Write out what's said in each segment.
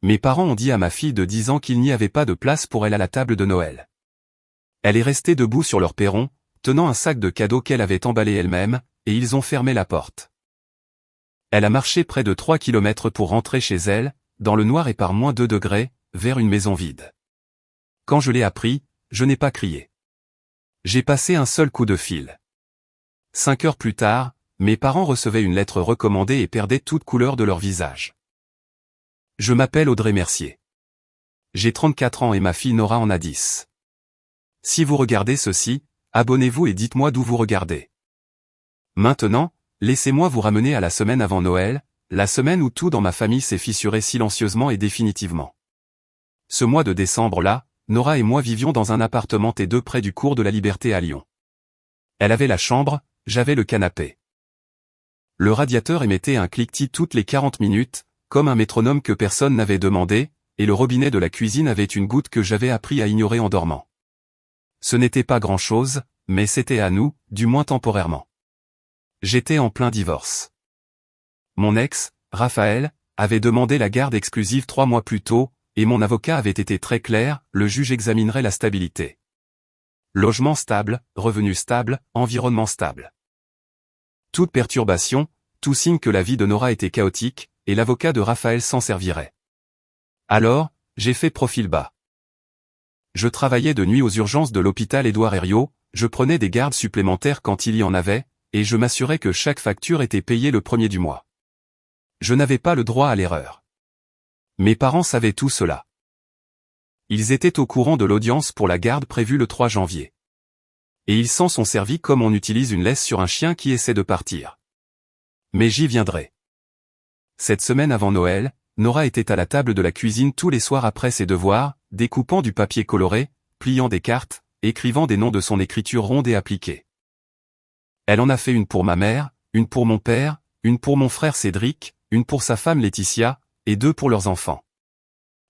Mes parents ont dit à ma fille de 10 ans qu'il n'y avait pas de place pour elle à la table de Noël. Elle est restée debout sur leur perron, tenant un sac de cadeaux qu'elle avait emballé elle-même, et ils ont fermé la porte. Elle a marché près de 3 kilomètres pour rentrer chez elle, dans le noir et par moins 2 degrés, vers une maison vide. Quand je l'ai appris, je n'ai pas crié. J'ai passé un seul coup de fil. 5 heures plus tard, mes parents recevaient une lettre recommandée et perdaient toute couleur de leur visage. Je m'appelle Audrey Mercier. J'ai 34 ans et ma fille Nora en a 10. Si vous regardez ceci, abonnez-vous et dites-moi d'où vous regardez. Maintenant, laissez-moi vous ramener à la semaine avant Noël, la semaine où tout dans ma famille s'est fissuré silencieusement et définitivement. Ce mois de décembre-là, Nora et moi vivions dans un appartement T2 près du cours de la Liberté à Lyon. Elle avait la chambre, j'avais le canapé. Le radiateur émettait un cliquetis toutes les 40 minutes, comme un métronome que personne n'avait demandé, et le robinet de la cuisine avait une goutte que j'avais appris à ignorer en dormant. Ce n'était pas grand-chose, mais c'était à nous, du moins temporairement. J'étais en plein divorce. Mon ex, Raphaël, avait demandé la garde exclusive 3 mois plus tôt, et mon avocat avait été très clair, le juge examinerait la stabilité. Logement stable, revenu stable, environnement stable. Toute perturbation, tout signe que la vie de Nora était chaotique, et l'avocat de Raphaël s'en servirait. Alors, j'ai fait profil bas. Je travaillais de nuit aux urgences de l'hôpital Édouard Herriot, je prenais des gardes supplémentaires quand il y en avait, et je m'assurais que chaque facture était payée le premier du mois. Je n'avais pas le droit à l'erreur. Mes parents savaient tout cela. Ils étaient au courant de l'audience pour la garde prévue le 3 janvier. Et ils s'en sont servis comme on utilise une laisse sur un chien qui essaie de partir. Mais j'y viendrai. Cette semaine avant Noël, Nora était à la table de la cuisine tous les soirs après ses devoirs, découpant du papier coloré, pliant des cartes, écrivant des noms de son écriture ronde et appliquée. Elle en a fait une pour ma mère, une pour mon père, une pour mon frère Cédric, une pour sa femme Laetitia, et 2 pour leurs enfants.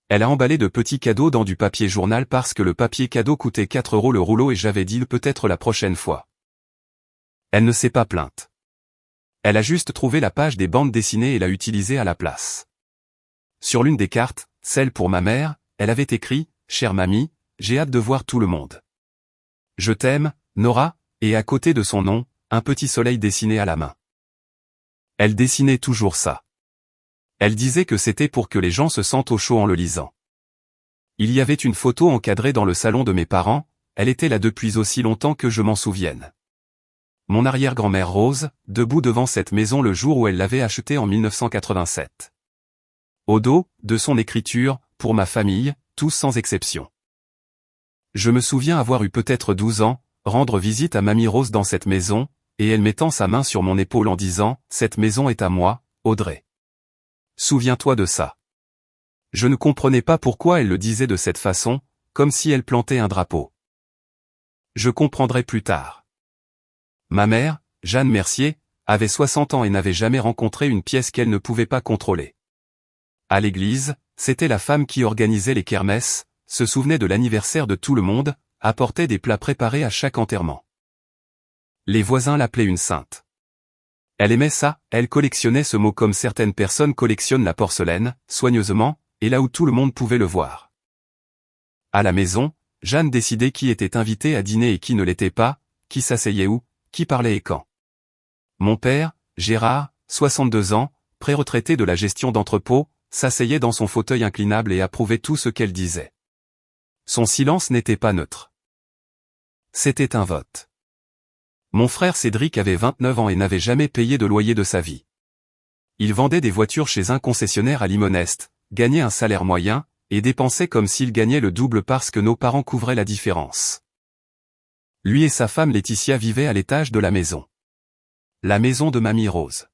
Elle a emballé de petits cadeaux dans du papier journal parce que le papier cadeau coûtait 4 € le rouleau et j'avais dit peut-être la prochaine fois. Elle ne s'est pas plainte. Elle a juste trouvé la page des bandes dessinées et l'a utilisée à la place. Sur l'une des cartes, celle pour ma mère, elle avait écrit « Chère mamie, j'ai hâte de voir tout le monde. Je t'aime, Nora », et à côté de son nom, un petit soleil dessiné à la main. Elle dessinait toujours ça. Elle disait que c'était pour que les gens se sentent au chaud en le lisant. Il y avait une photo encadrée dans le salon de mes parents, elle était là depuis aussi longtemps que je m'en souvienne. Mon arrière-grand-mère Rose, debout devant cette maison le jour où elle l'avait achetée en 1987. Au dos, de son écriture, pour ma famille, tous sans exception. Je me souviens avoir eu peut-être 12 ans, rendre visite à Mamie Rose dans cette maison, et elle mettant sa main sur mon épaule en disant « Cette maison est à moi, Audrey. Souviens-toi de ça. » Je ne comprenais pas pourquoi elle le disait de cette façon, comme si elle plantait un drapeau. Je comprendrai plus tard. Ma mère, Jeanne Mercier, avait 60 ans et n'avait jamais rencontré une pièce qu'elle ne pouvait pas contrôler. À l'église, c'était la femme qui organisait les kermesses, se souvenait de l'anniversaire de tout le monde, apportait des plats préparés à chaque enterrement. Les voisins l'appelaient une sainte. Elle aimait ça, elle collectionnait ce mot comme certaines personnes collectionnent la porcelaine, soigneusement, et là où tout le monde pouvait le voir. À la maison, Jeanne décidait qui était invité à dîner et qui ne l'était pas, qui s'asseyait où, qui parlait et quand. Mon père, Gérard, 62 ans, pré-retraité de la gestion d'entrepôt, s'asseyait dans son fauteuil inclinable et approuvait tout ce qu'elle disait. Son silence n'était pas neutre. C'était un vote. Mon frère Cédric avait 29 ans et n'avait jamais payé de loyer de sa vie. Il vendait des voitures chez un concessionnaire à Limonest, gagnait un salaire moyen, et dépensait comme s'il gagnait le double parce que nos parents couvraient la différence. Lui et sa femme Laetitia vivaient à l'étage de la maison. La maison de Mamie Rose.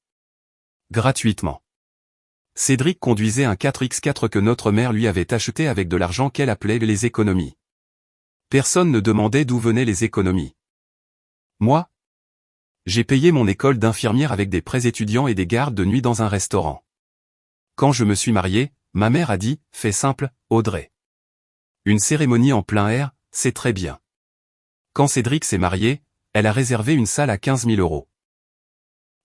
Gratuitement. Cédric conduisait un 4x4 que notre mère lui avait acheté avec de l'argent qu'elle appelait les économies. Personne ne demandait d'où venaient les économies. Moi? J'ai payé mon école d'infirmière avec des prêts étudiants et des gardes de nuit dans un restaurant. Quand je me suis marié, ma mère a dit, fais simple, Audrey. Une cérémonie en plein air, c'est très bien. Quand Cédric s'est marié, elle a réservé une salle à 15 000 €.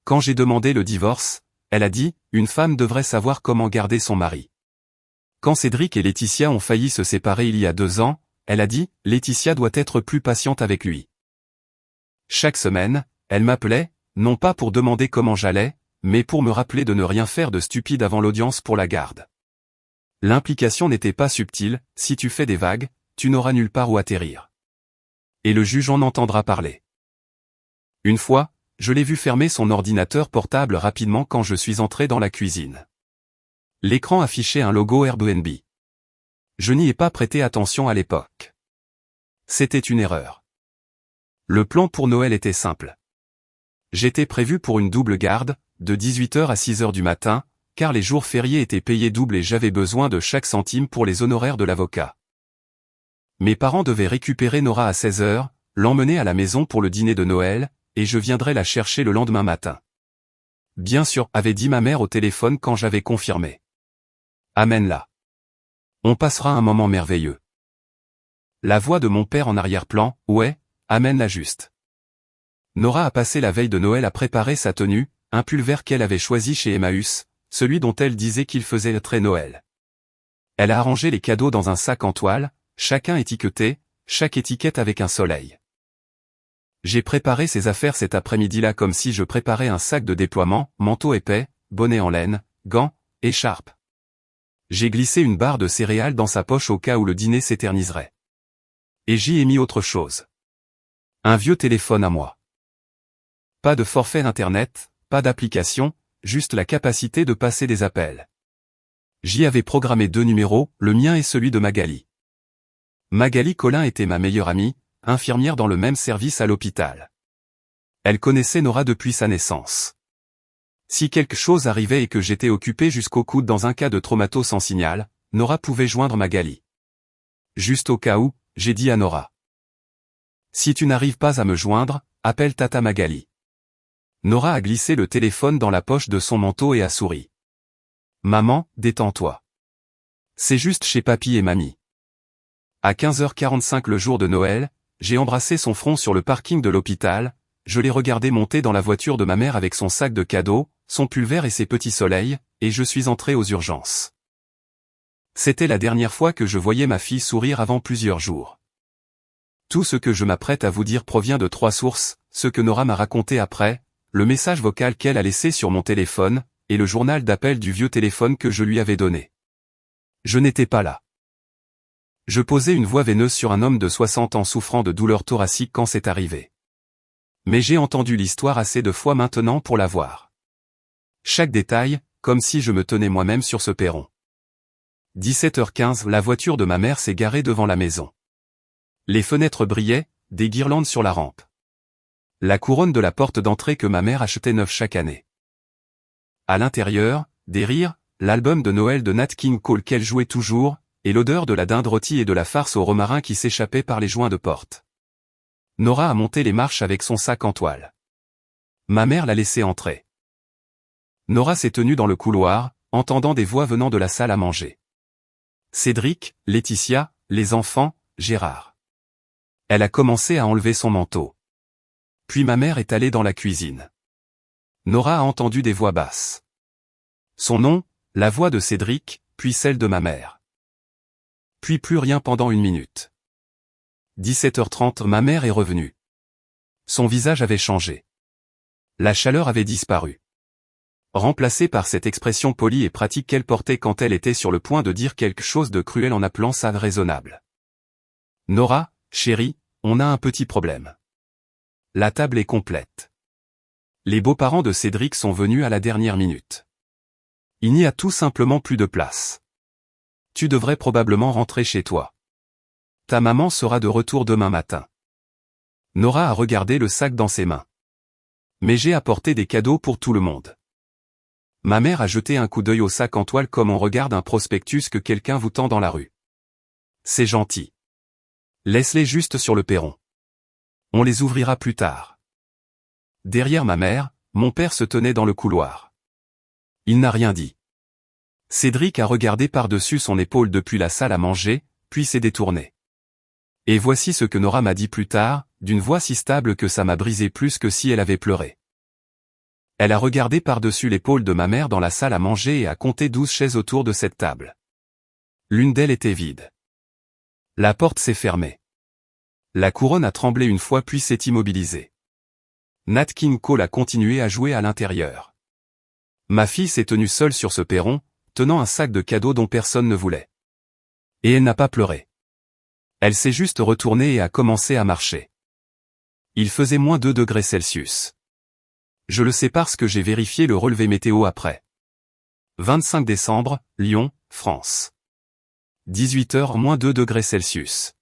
Quand j'ai demandé le divorce, elle a dit, une femme devrait savoir comment garder son mari. Quand Cédric et Laetitia ont failli se séparer il y a 2 ans, elle a dit, Laetitia doit être plus patiente avec lui. Chaque semaine, elle m'appelait, non pas pour demander comment j'allais, mais pour me rappeler de ne rien faire de stupide avant l'audience pour la garde. L'implication n'était pas subtile, si tu fais des vagues, tu n'auras nulle part où atterrir. Et le juge en entendra parler. Une fois, je l'ai vu fermer son ordinateur portable rapidement quand je suis entré dans la cuisine. L'écran affichait un logo Airbnb. Je n'y ai pas prêté attention à l'époque. C'était une erreur. Le plan pour Noël était simple. J'étais prévu pour une double garde, de 18h à 6h du matin, car les jours fériés étaient payés double et j'avais besoin de chaque centime pour les honoraires de l'avocat. Mes parents devaient récupérer Nora à 16h, l'emmener à la maison pour le dîner de Noël, et je viendrais la chercher le lendemain matin. Bien sûr, avait dit ma mère au téléphone quand j'avais confirmé. Amène-la. On passera un moment merveilleux. La voix de mon père en arrière-plan, ouais, amène-la juste. Nora a passé la veille de Noël à préparer sa tenue, un pull vert qu'elle avait choisi chez Emmaüs, celui dont elle disait qu'il faisait très Noël. Elle a arrangé les cadeaux dans un sac en toile, chacun étiqueté, chaque étiquette avec un soleil. J'ai préparé ses affaires cet après-midi-là comme si je préparais un sac de déploiement, manteau épais, bonnet en laine, gants, écharpe. J'ai glissé une barre de céréales dans sa poche au cas où le dîner s'éterniserait. Et j'y ai mis autre chose. Un vieux téléphone à moi. Pas de forfait internet, pas d'application, juste la capacité de passer des appels. J'y avais programmé 2 numéros, le mien et celui de Magali. Magali Collin était ma meilleure amie, infirmière dans le même service à l'hôpital. Elle connaissait Nora depuis sa naissance. Si quelque chose arrivait et que j'étais occupé jusqu'au coude dans un cas de traumato sans signal, Nora pouvait joindre Magali. Juste au cas où, j'ai dit à Nora. Si tu n'arrives pas à me joindre, appelle Tata Magali. Nora a glissé le téléphone dans la poche de son manteau et a souri. Maman, détends-toi. C'est juste chez papy et mamie. À 15h45 le jour de Noël, j'ai embrassé son front sur le parking de l'hôpital, je l'ai regardé monter dans la voiture de ma mère avec son sac de cadeaux, son pull vert et ses petits soleils, et je suis entré aux urgences. C'était la dernière fois que je voyais ma fille sourire avant plusieurs jours. Tout ce que je m'apprête à vous dire provient de 3 sources, ce que Nora m'a raconté après, le message vocal qu'elle a laissé sur mon téléphone, et le journal d'appel du vieux téléphone que je lui avais donné. Je n'étais pas là. Je posais une voix veineuse sur un homme de 60 ans souffrant de douleurs thoraciques quand c'est arrivé. Mais j'ai entendu l'histoire assez de fois maintenant pour la voir. Chaque détail, comme si je me tenais moi-même sur ce perron. 17h15, la voiture de ma mère s'est garée devant la maison. Les fenêtres brillaient, des guirlandes sur la rampe. La couronne de la porte d'entrée que ma mère achetait neuve chaque année. À l'intérieur, des rires, l'album de Noël de Nat King Cole qu'elle jouait toujours, et l'odeur de la dinde rôtie et de la farce au romarin qui s'échappait par les joints de porte. Nora a monté les marches avec son sac en toile. Ma mère l'a laissé entrer. Nora s'est tenue dans le couloir, entendant des voix venant de la salle à manger. Cédric, Laetitia, les enfants, Gérard. Elle a commencé à enlever son manteau. Puis ma mère est allée dans la cuisine. Nora a entendu des voix basses. Son nom, la voix de Cédric, puis celle de ma mère. Puis plus rien pendant 1 minute. 17h30, ma mère est revenue. Son visage avait changé. La chaleur avait disparu. Remplacée par cette expression polie et pratique qu'elle portait quand elle était sur le point de dire quelque chose de cruel en appelant ça raisonnable. Nora, chérie, on a un petit problème. La table est complète. Les beaux-parents de Cédric sont venus à la dernière minute. Il n'y a tout simplement plus de place. Tu devrais probablement rentrer chez toi. Ta maman sera de retour demain matin. Nora a regardé le sac dans ses mains. Mais j'ai apporté des cadeaux pour tout le monde. Ma mère a jeté un coup d'œil au sac en toile comme on regarde un prospectus que quelqu'un vous tend dans la rue. C'est gentil. Laisse-les juste sur le perron. On les ouvrira plus tard. Derrière ma mère, mon père se tenait dans le couloir. Il n'a rien dit. Cédric a regardé par-dessus son épaule depuis la salle à manger, puis s'est détourné. Et voici ce que Nora m'a dit plus tard, d'une voix si stable que ça m'a brisé plus que si elle avait pleuré. Elle a regardé par-dessus l'épaule de ma mère dans la salle à manger et a compté 12 chaises autour de cette table. L'une d'elles était vide. La porte s'est fermée. La couronne a tremblé une fois puis s'est immobilisée. Nat King Cole a continué à jouer à l'intérieur. Ma fille s'est tenue seule sur ce perron, tenant un sac de cadeaux dont personne ne voulait. Et elle n'a pas pleuré. Elle s'est juste retournée et a commencé à marcher. Il faisait moins 2 degrés Celsius. Je le sais parce que j'ai vérifié le relevé météo après. 25 décembre, Lyon, France. 18h moins 2 degrés Celsius.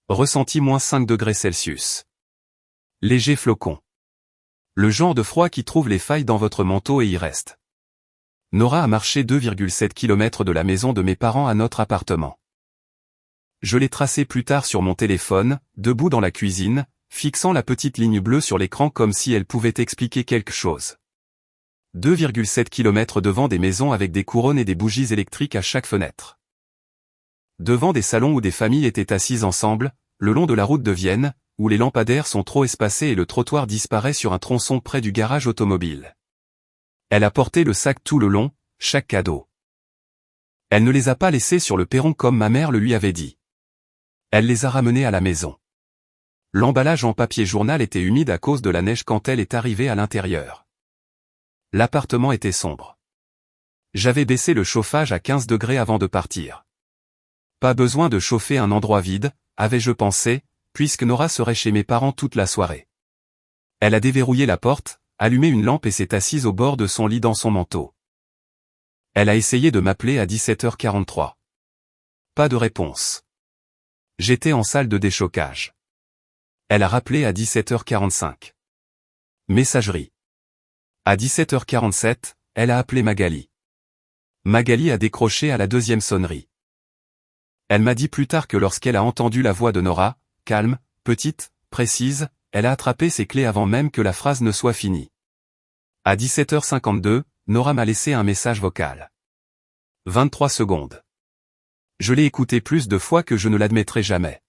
Ressenti moins 5 degrés Celsius. Léger flocon. Le genre de froid qui trouve les failles dans votre manteau et y reste. Nora a marché 2,7 km de la maison de mes parents à notre appartement. Je l'ai tracé plus tard sur mon téléphone, debout dans la cuisine, fixant la petite ligne bleue sur l'écran comme si elle pouvait expliquer quelque chose. 2,7 km devant des maisons avec des couronnes et des bougies électriques à chaque fenêtre. Devant des salons où des familles étaient assises ensemble, le long de la route de Vienne, où les lampadaires sont trop espacés et le trottoir disparaît sur un tronçon près du garage automobile. Elle a porté le sac tout le long, chaque cadeau. Elle ne les a pas laissés sur le perron comme ma mère le lui avait dit. Elle les a ramenés à la maison. L'emballage en papier journal était humide à cause de la neige quand elle est arrivée à l'intérieur. L'appartement était sombre. J'avais baissé le chauffage à 15 degrés avant de partir. Pas besoin de chauffer un endroit vide, avais-je pensé, puisque Nora serait chez mes parents toute la soirée. Elle a déverrouillé la porte, allumé une lampe et s'est assise au bord de son lit dans son manteau. Elle a essayé de m'appeler à 17h43. Pas de réponse. J'étais en salle de déchocage. Elle a rappelé à 17h45. Messagerie. À 17h47, elle a appelé Magali. Magali a décroché à la 2e sonnerie. Elle m'a dit plus tard que lorsqu'elle a entendu la voix de Nora, calme, petite, précise, elle a attrapé ses clés avant même que la phrase ne soit finie. À 17h52, Nora m'a laissé un message vocal. 23 secondes. Je l'ai écouté plus de fois que je ne l'admettrai jamais.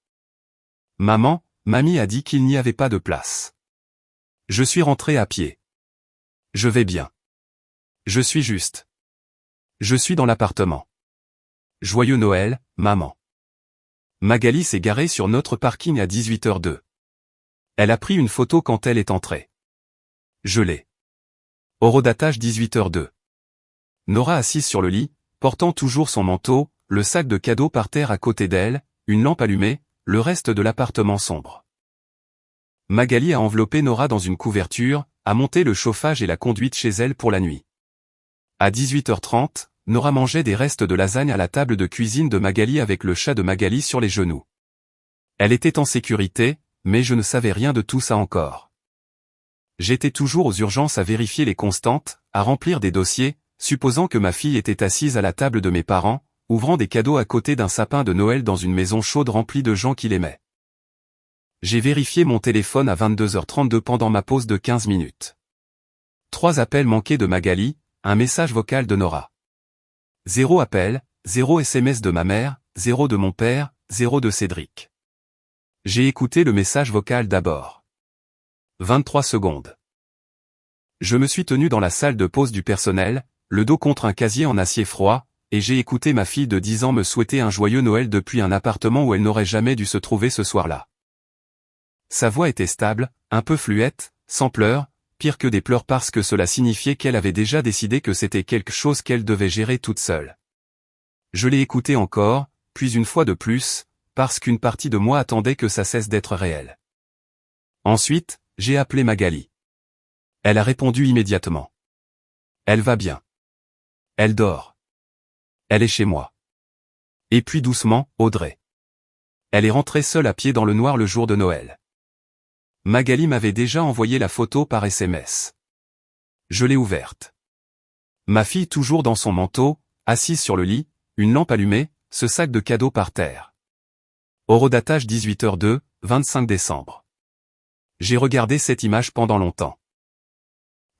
Mamie a dit qu'il n'y avait pas de place. Je suis rentré à pied. Je vais bien. Je suis juste. Je suis dans l'appartement. Joyeux Noël, maman. Magali s'est garée sur notre parking à 18h02. Elle a pris une photo quand elle est entrée. Je l'ai. Horodatage 18h02. Nora assise sur le lit, portant toujours son manteau, le sac de cadeaux par terre à côté d'elle, une lampe allumée, le reste de l'appartement sombre. Magali a enveloppé Nora dans une couverture, a monté le chauffage et l'a conduite chez elle pour la nuit. À 18h30, Nora mangeait des restes de lasagne à la table de cuisine de Magali avec le chat de Magali sur les genoux. Elle était en sécurité, mais je ne savais rien de tout ça encore. J'étais toujours aux urgences à vérifier les constantes, à remplir des dossiers, supposant que ma fille était assise à la table de mes parents, ouvrant des cadeaux à côté d'un sapin de Noël dans une maison chaude remplie de gens qui l'aimaient. J'ai vérifié mon téléphone à 22h32 pendant ma pause de 15 minutes. 3 appels manqués de Magali, un message vocal de Nora. 0 appel, 0 SMS de ma mère, 0 de mon père, 0 de Cédric. J'ai écouté le message vocal d'abord. 23 secondes. Je me suis tenu dans la salle de pause du personnel, le dos contre un casier en acier froid, et j'ai écouté ma fille de 10 ans me souhaiter un joyeux Noël depuis un appartement où elle n'aurait jamais dû se trouver ce soir-là. Sa voix était stable, un peu fluette, sans pleurs, pire que des pleurs parce que cela signifiait qu'elle avait déjà décidé que c'était quelque chose qu'elle devait gérer toute seule. Je l'ai écouté encore, puis une fois de plus, parce qu'une partie de moi attendait que ça cesse d'être réel. Ensuite, j'ai appelé Magali. Elle a répondu immédiatement. Elle va bien. Elle dort. Elle est chez moi. Et puis doucement, Audrey. Elle est rentrée seule à pied dans le noir le jour de Noël. Magali m'avait déjà envoyé la photo par SMS. Je l'ai ouverte. Ma fille toujours dans son manteau, assise sur le lit, une lampe allumée, ce sac de cadeaux par terre. Horodatage 18h02, 25 décembre. J'ai regardé cette image pendant longtemps.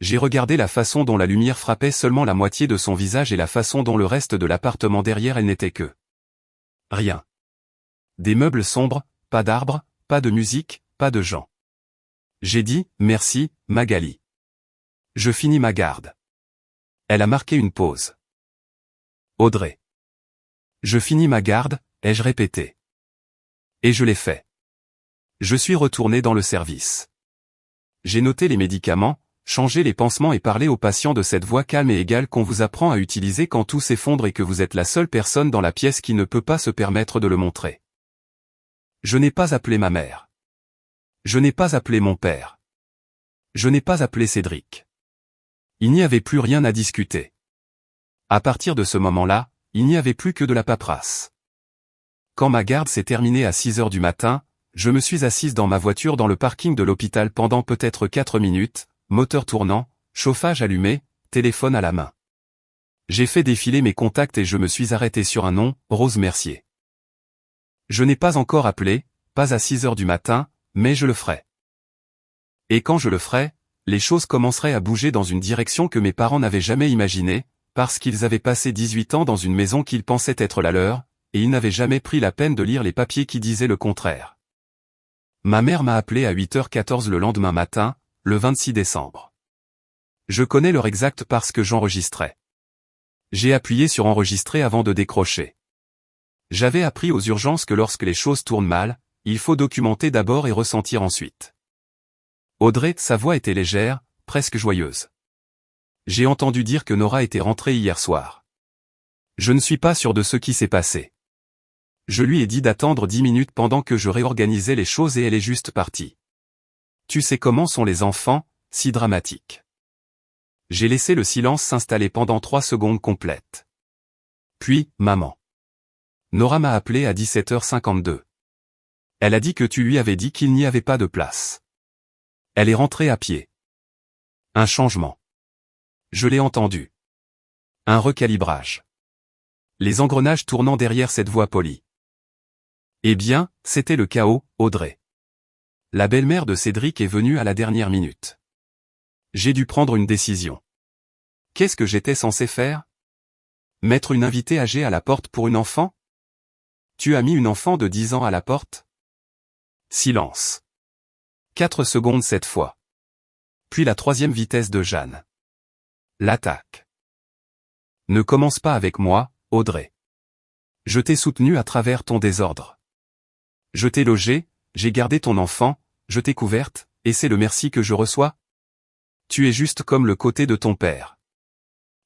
J'ai regardé la façon dont la lumière frappait seulement la moitié de son visage et la façon dont le reste de l'appartement derrière elle n'était que rien. Des meubles sombres, pas d'arbres, pas de musique, pas de gens. J'ai dit, merci, Magali. Je finis ma garde. Elle a marqué une pause. Audrey. Je finis ma garde, ai-je répété. Et je l'ai fait. Je suis retourné dans le service. J'ai noté les médicaments, changé les pansements et parlé aux patients de cette voix calme et égale qu'on vous apprend à utiliser quand tout s'effondre et que vous êtes la seule personne dans la pièce qui ne peut pas se permettre de le montrer. Je n'ai pas appelé ma mère. Je n'ai pas appelé mon père. Je n'ai pas appelé Cédric. Il n'y avait plus rien à discuter. À partir de ce moment-là, il n'y avait plus que de la paperasse. Quand ma garde s'est terminée à 6 heures du matin, je me suis assise dans ma voiture dans le parking de l'hôpital pendant peut-être 4 minutes, moteur tournant, chauffage allumé, téléphone à la main. J'ai fait défiler mes contacts et je me suis arrêté sur un nom, Rose Mercier. Je n'ai pas encore appelé, pas à 6 heures du matin, mais je le ferai. Et quand je le ferai, les choses commenceraient à bouger dans une direction que mes parents n'avaient jamais imaginée, parce qu'ils avaient passé 18 ans dans une maison qu'ils pensaient être la leur, et ils n'avaient jamais pris la peine de lire les papiers qui disaient le contraire. Ma mère m'a appelé à 8h14 le lendemain matin, le 26 décembre. Je connais l'heure exacte parce que j'enregistrais. J'ai appuyé sur enregistrer avant de décrocher. J'avais appris aux urgences que lorsque les choses tournent mal, il faut documenter d'abord et ressentir ensuite. Audrey, sa voix était légère, presque joyeuse. J'ai entendu dire que Nora était rentrée hier soir. Je ne suis pas sûr de ce qui s'est passé. Je lui ai dit d'attendre 10 minutes pendant que je réorganisais les choses et elle est juste partie. Tu sais comment sont les enfants, si dramatiques. J'ai laissé le silence s'installer pendant 3 secondes complètes. Puis, maman. Nora m'a appelé à 17h52. Elle a dit que tu lui avais dit qu'il n'y avait pas de place. Elle est rentrée à pied. Un changement. Je l'ai entendu. Un recalibrage. Les engrenages tournant derrière cette voix polie. Eh bien, c'était le chaos, Audrey. La belle-mère de Cédric est venue à la dernière minute. J'ai dû prendre une décision. Qu'est-ce que j'étais censé faire? Mettre une invitée âgée à la porte pour une enfant? Tu as mis une enfant de 10 ans à la porte? Silence. 4 secondes cette fois. Puis la 3e vitesse de Jeanne. L'attaque. Ne commence pas avec moi, Audrey. Je t'ai soutenu à travers ton désordre. Je t'ai logé, j'ai gardé ton enfant, je t'ai couverte, et c'est le merci que je reçois? Tu es juste comme le côté de ton père.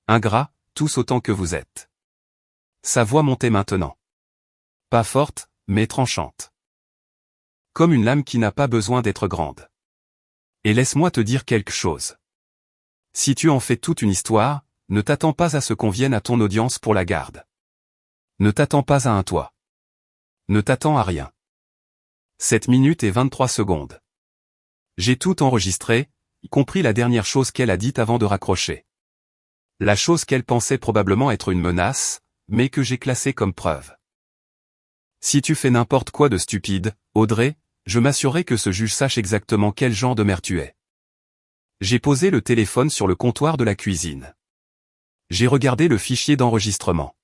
Ingrats, tous autant que vous êtes. Sa voix montait maintenant. Pas forte, mais tranchante. Comme une lame qui n'a pas besoin d'être grande. Et laisse-moi te dire quelque chose. Si tu en fais toute une histoire, ne t'attends pas à ce qu'on vienne à ton audience pour la garde. Ne t'attends pas à un toit. Ne t'attends à rien. 7 minutes et 23 secondes. J'ai tout enregistré, y compris la dernière chose qu'elle a dite avant de raccrocher. La chose qu'elle pensait probablement être une menace, mais que j'ai classée comme preuve. Si tu fais n'importe quoi de stupide, Audrey, je m'assurerai que ce juge sache exactement quel genre de mère tu es. J'ai posé le téléphone sur le comptoir de la cuisine. J'ai regardé le fichier d'enregistrement.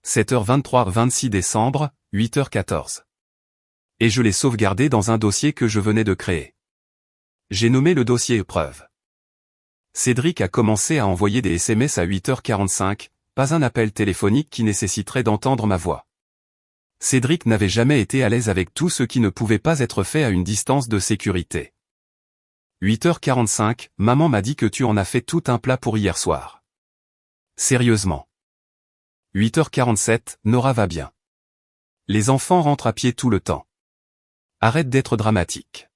7h23, 26 décembre, 8h14. Et je l'ai sauvegardé dans un dossier que je venais de créer. J'ai nommé le dossier épreuve. Cédric a commencé à envoyer des SMS à 8h45, pas un appel téléphonique qui nécessiterait d'entendre ma voix. Cédric n'avait jamais été à l'aise avec tout ce qui ne pouvait pas être fait à une distance de sécurité. 8h45, maman m'a dit que tu en as fait tout un plat pour hier soir. Sérieusement. 8h47, Nora va bien. Les enfants rentrent à pied tout le temps. Arrête d'être dramatique.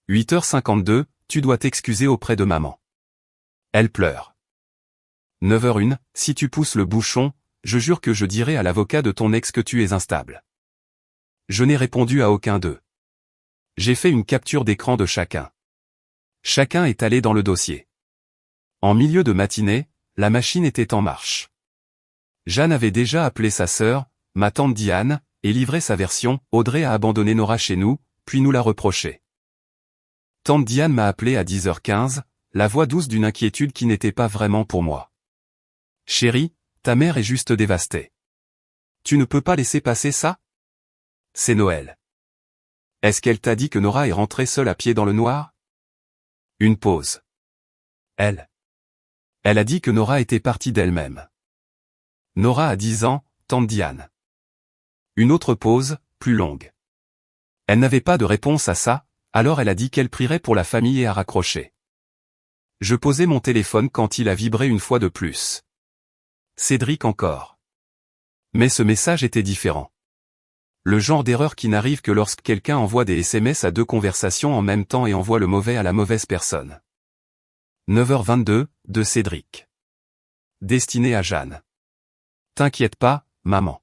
8h52, tu dois t'excuser auprès de maman. Elle pleure. 9h01, si tu pousses le bouchon, je jure que je dirai à l'avocat de ton ex que tu es instable. Je n'ai répondu à aucun d'eux. J'ai fait une capture d'écran de chacun. Chacun est allé dans le dossier. En milieu de matinée, la machine était en marche. Jeanne avait déjà appelé sa sœur, ma tante Diane, et livré sa version. Audrey a abandonné Nora chez nous, puis nous l'a reproché. Tante Diane m'a appelé à 10h15, la voix douce d'une inquiétude qui n'était pas vraiment pour moi. Chérie, ta mère est juste dévastée. Tu ne peux pas laisser passer ça? C'est Noël. Est-ce qu'elle t'a dit que Nora est rentrée seule à pied dans le noir? Une pause. Elle a dit que Nora était partie d'elle-même. Nora a 10 ans, tante Diane. Une autre pause, plus longue. Elle n'avait pas de réponse à ça, alors elle a dit qu'elle prierait pour la famille et a raccroché. Je posais mon téléphone quand il a vibré une fois de plus. Cédric encore. Mais ce message était différent. Le genre d'erreur qui n'arrive que lorsque quelqu'un envoie des SMS à 2 conversations en même temps et envoie le mauvais à la mauvaise personne. 9h22, de Cédric. Destiné à Jeanne. T'inquiète pas, maman.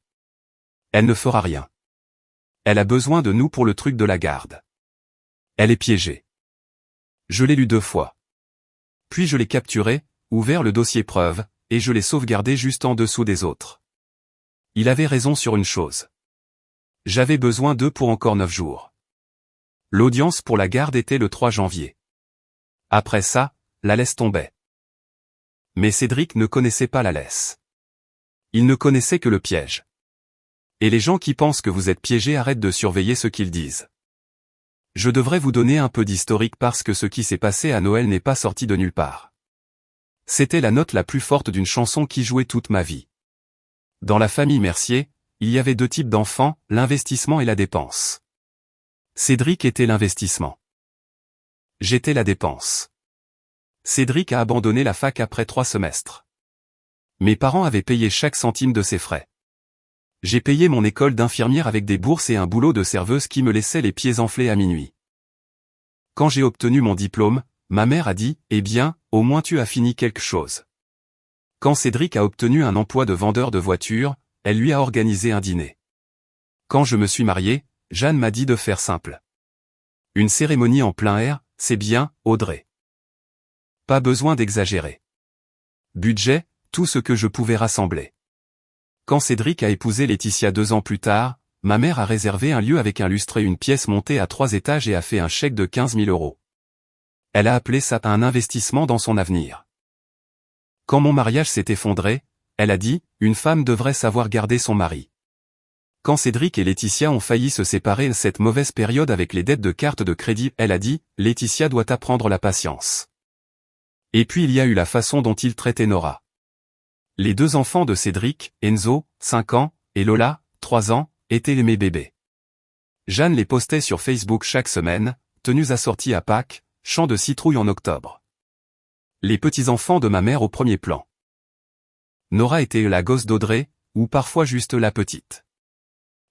Elle ne fera rien. Elle a besoin de nous pour le truc de la garde. Elle est piégée. Je l'ai lu 2 fois. Puis je l'ai capturé, ouvert le dossier preuve, et je l'ai sauvegardé juste en dessous des autres. Il avait raison sur une chose. J'avais besoin d'eux pour encore 9 jours. L'audience pour la garde était le 3 janvier. Après ça, la laisse tombait. Mais Cédric ne connaissait pas la laisse. Il ne connaissait que le piège. Et les gens qui pensent que vous êtes piégés arrêtent de surveiller ce qu'ils disent. Je devrais vous donner un peu d'historique parce que ce qui s'est passé à Noël n'est pas sorti de nulle part. C'était la note la plus forte d'une chanson qui jouait toute ma vie. Dans la famille Mercier, il y avait 2 types d'enfants, l'investissement et la dépense. Cédric était l'investissement. J'étais la dépense. Cédric a abandonné la fac après 3 semestres. Mes parents avaient payé chaque centime de ses frais. J'ai payé mon école d'infirmière avec des bourses et un boulot de serveuse qui me laissait les pieds enflés à minuit. Quand j'ai obtenu mon diplôme, ma mère a dit « Eh bien, au moins tu as fini quelque chose ». Quand Cédric a obtenu un emploi de vendeur de voitures, elle lui a organisé un dîner. Quand je me suis marié, Jeanne m'a dit de faire simple. Une cérémonie en plein air, c'est bien, Audrey. Pas besoin d'exagérer. Budget, tout ce que je pouvais rassembler. Quand Cédric a épousé Laetitia 2 ans plus tard, ma mère a réservé un lieu avec un lustre et une pièce montée à 3 étages et a fait un chèque de 15 000 €. Elle a appelé ça un investissement dans son avenir. Quand mon mariage s'est effondré, elle a dit, une femme devrait savoir garder son mari. Quand Cédric et Laetitia ont failli se séparer cette mauvaise période avec les dettes de carte de crédit, elle a dit, Laetitia doit apprendre la patience. Et puis il y a eu la façon dont il traitait Nora. Les 2 enfants de Cédric, Enzo, 5 ans, et Lola, 3 ans, étaient mes bébés. Jeanne les postait sur Facebook chaque semaine, tenues assorties à Pâques, chants de citrouille en octobre. Les petits-enfants de ma mère au premier plan. Nora était la gosse d'Audrey, ou parfois juste la petite.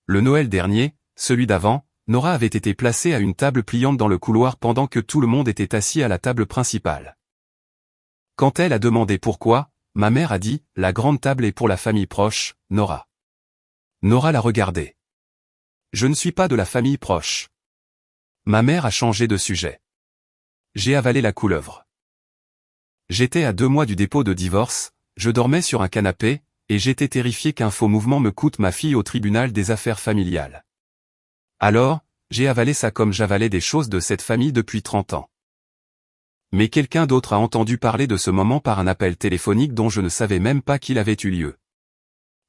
Le Noël dernier, celui d'avant, Nora avait été placée à une table pliante dans le couloir pendant que tout le monde était assis à la table principale. Quand elle a demandé pourquoi, ma mère a dit, la grande table est pour la famille proche, Nora. Nora l'a regardée. Je ne suis pas de la famille proche. Ma mère a changé de sujet. J'ai avalé la couleuvre. J'étais à 2 mois du dépôt de divorce, je dormais sur un canapé, et j'étais terrifié qu'un faux mouvement me coûte ma fille au tribunal des affaires familiales. Alors, j'ai avalé ça comme j'avalais des choses de cette famille depuis 30 ans. Mais quelqu'un d'autre a entendu parler de ce moment par un appel téléphonique dont je ne savais même pas qu'il avait eu lieu.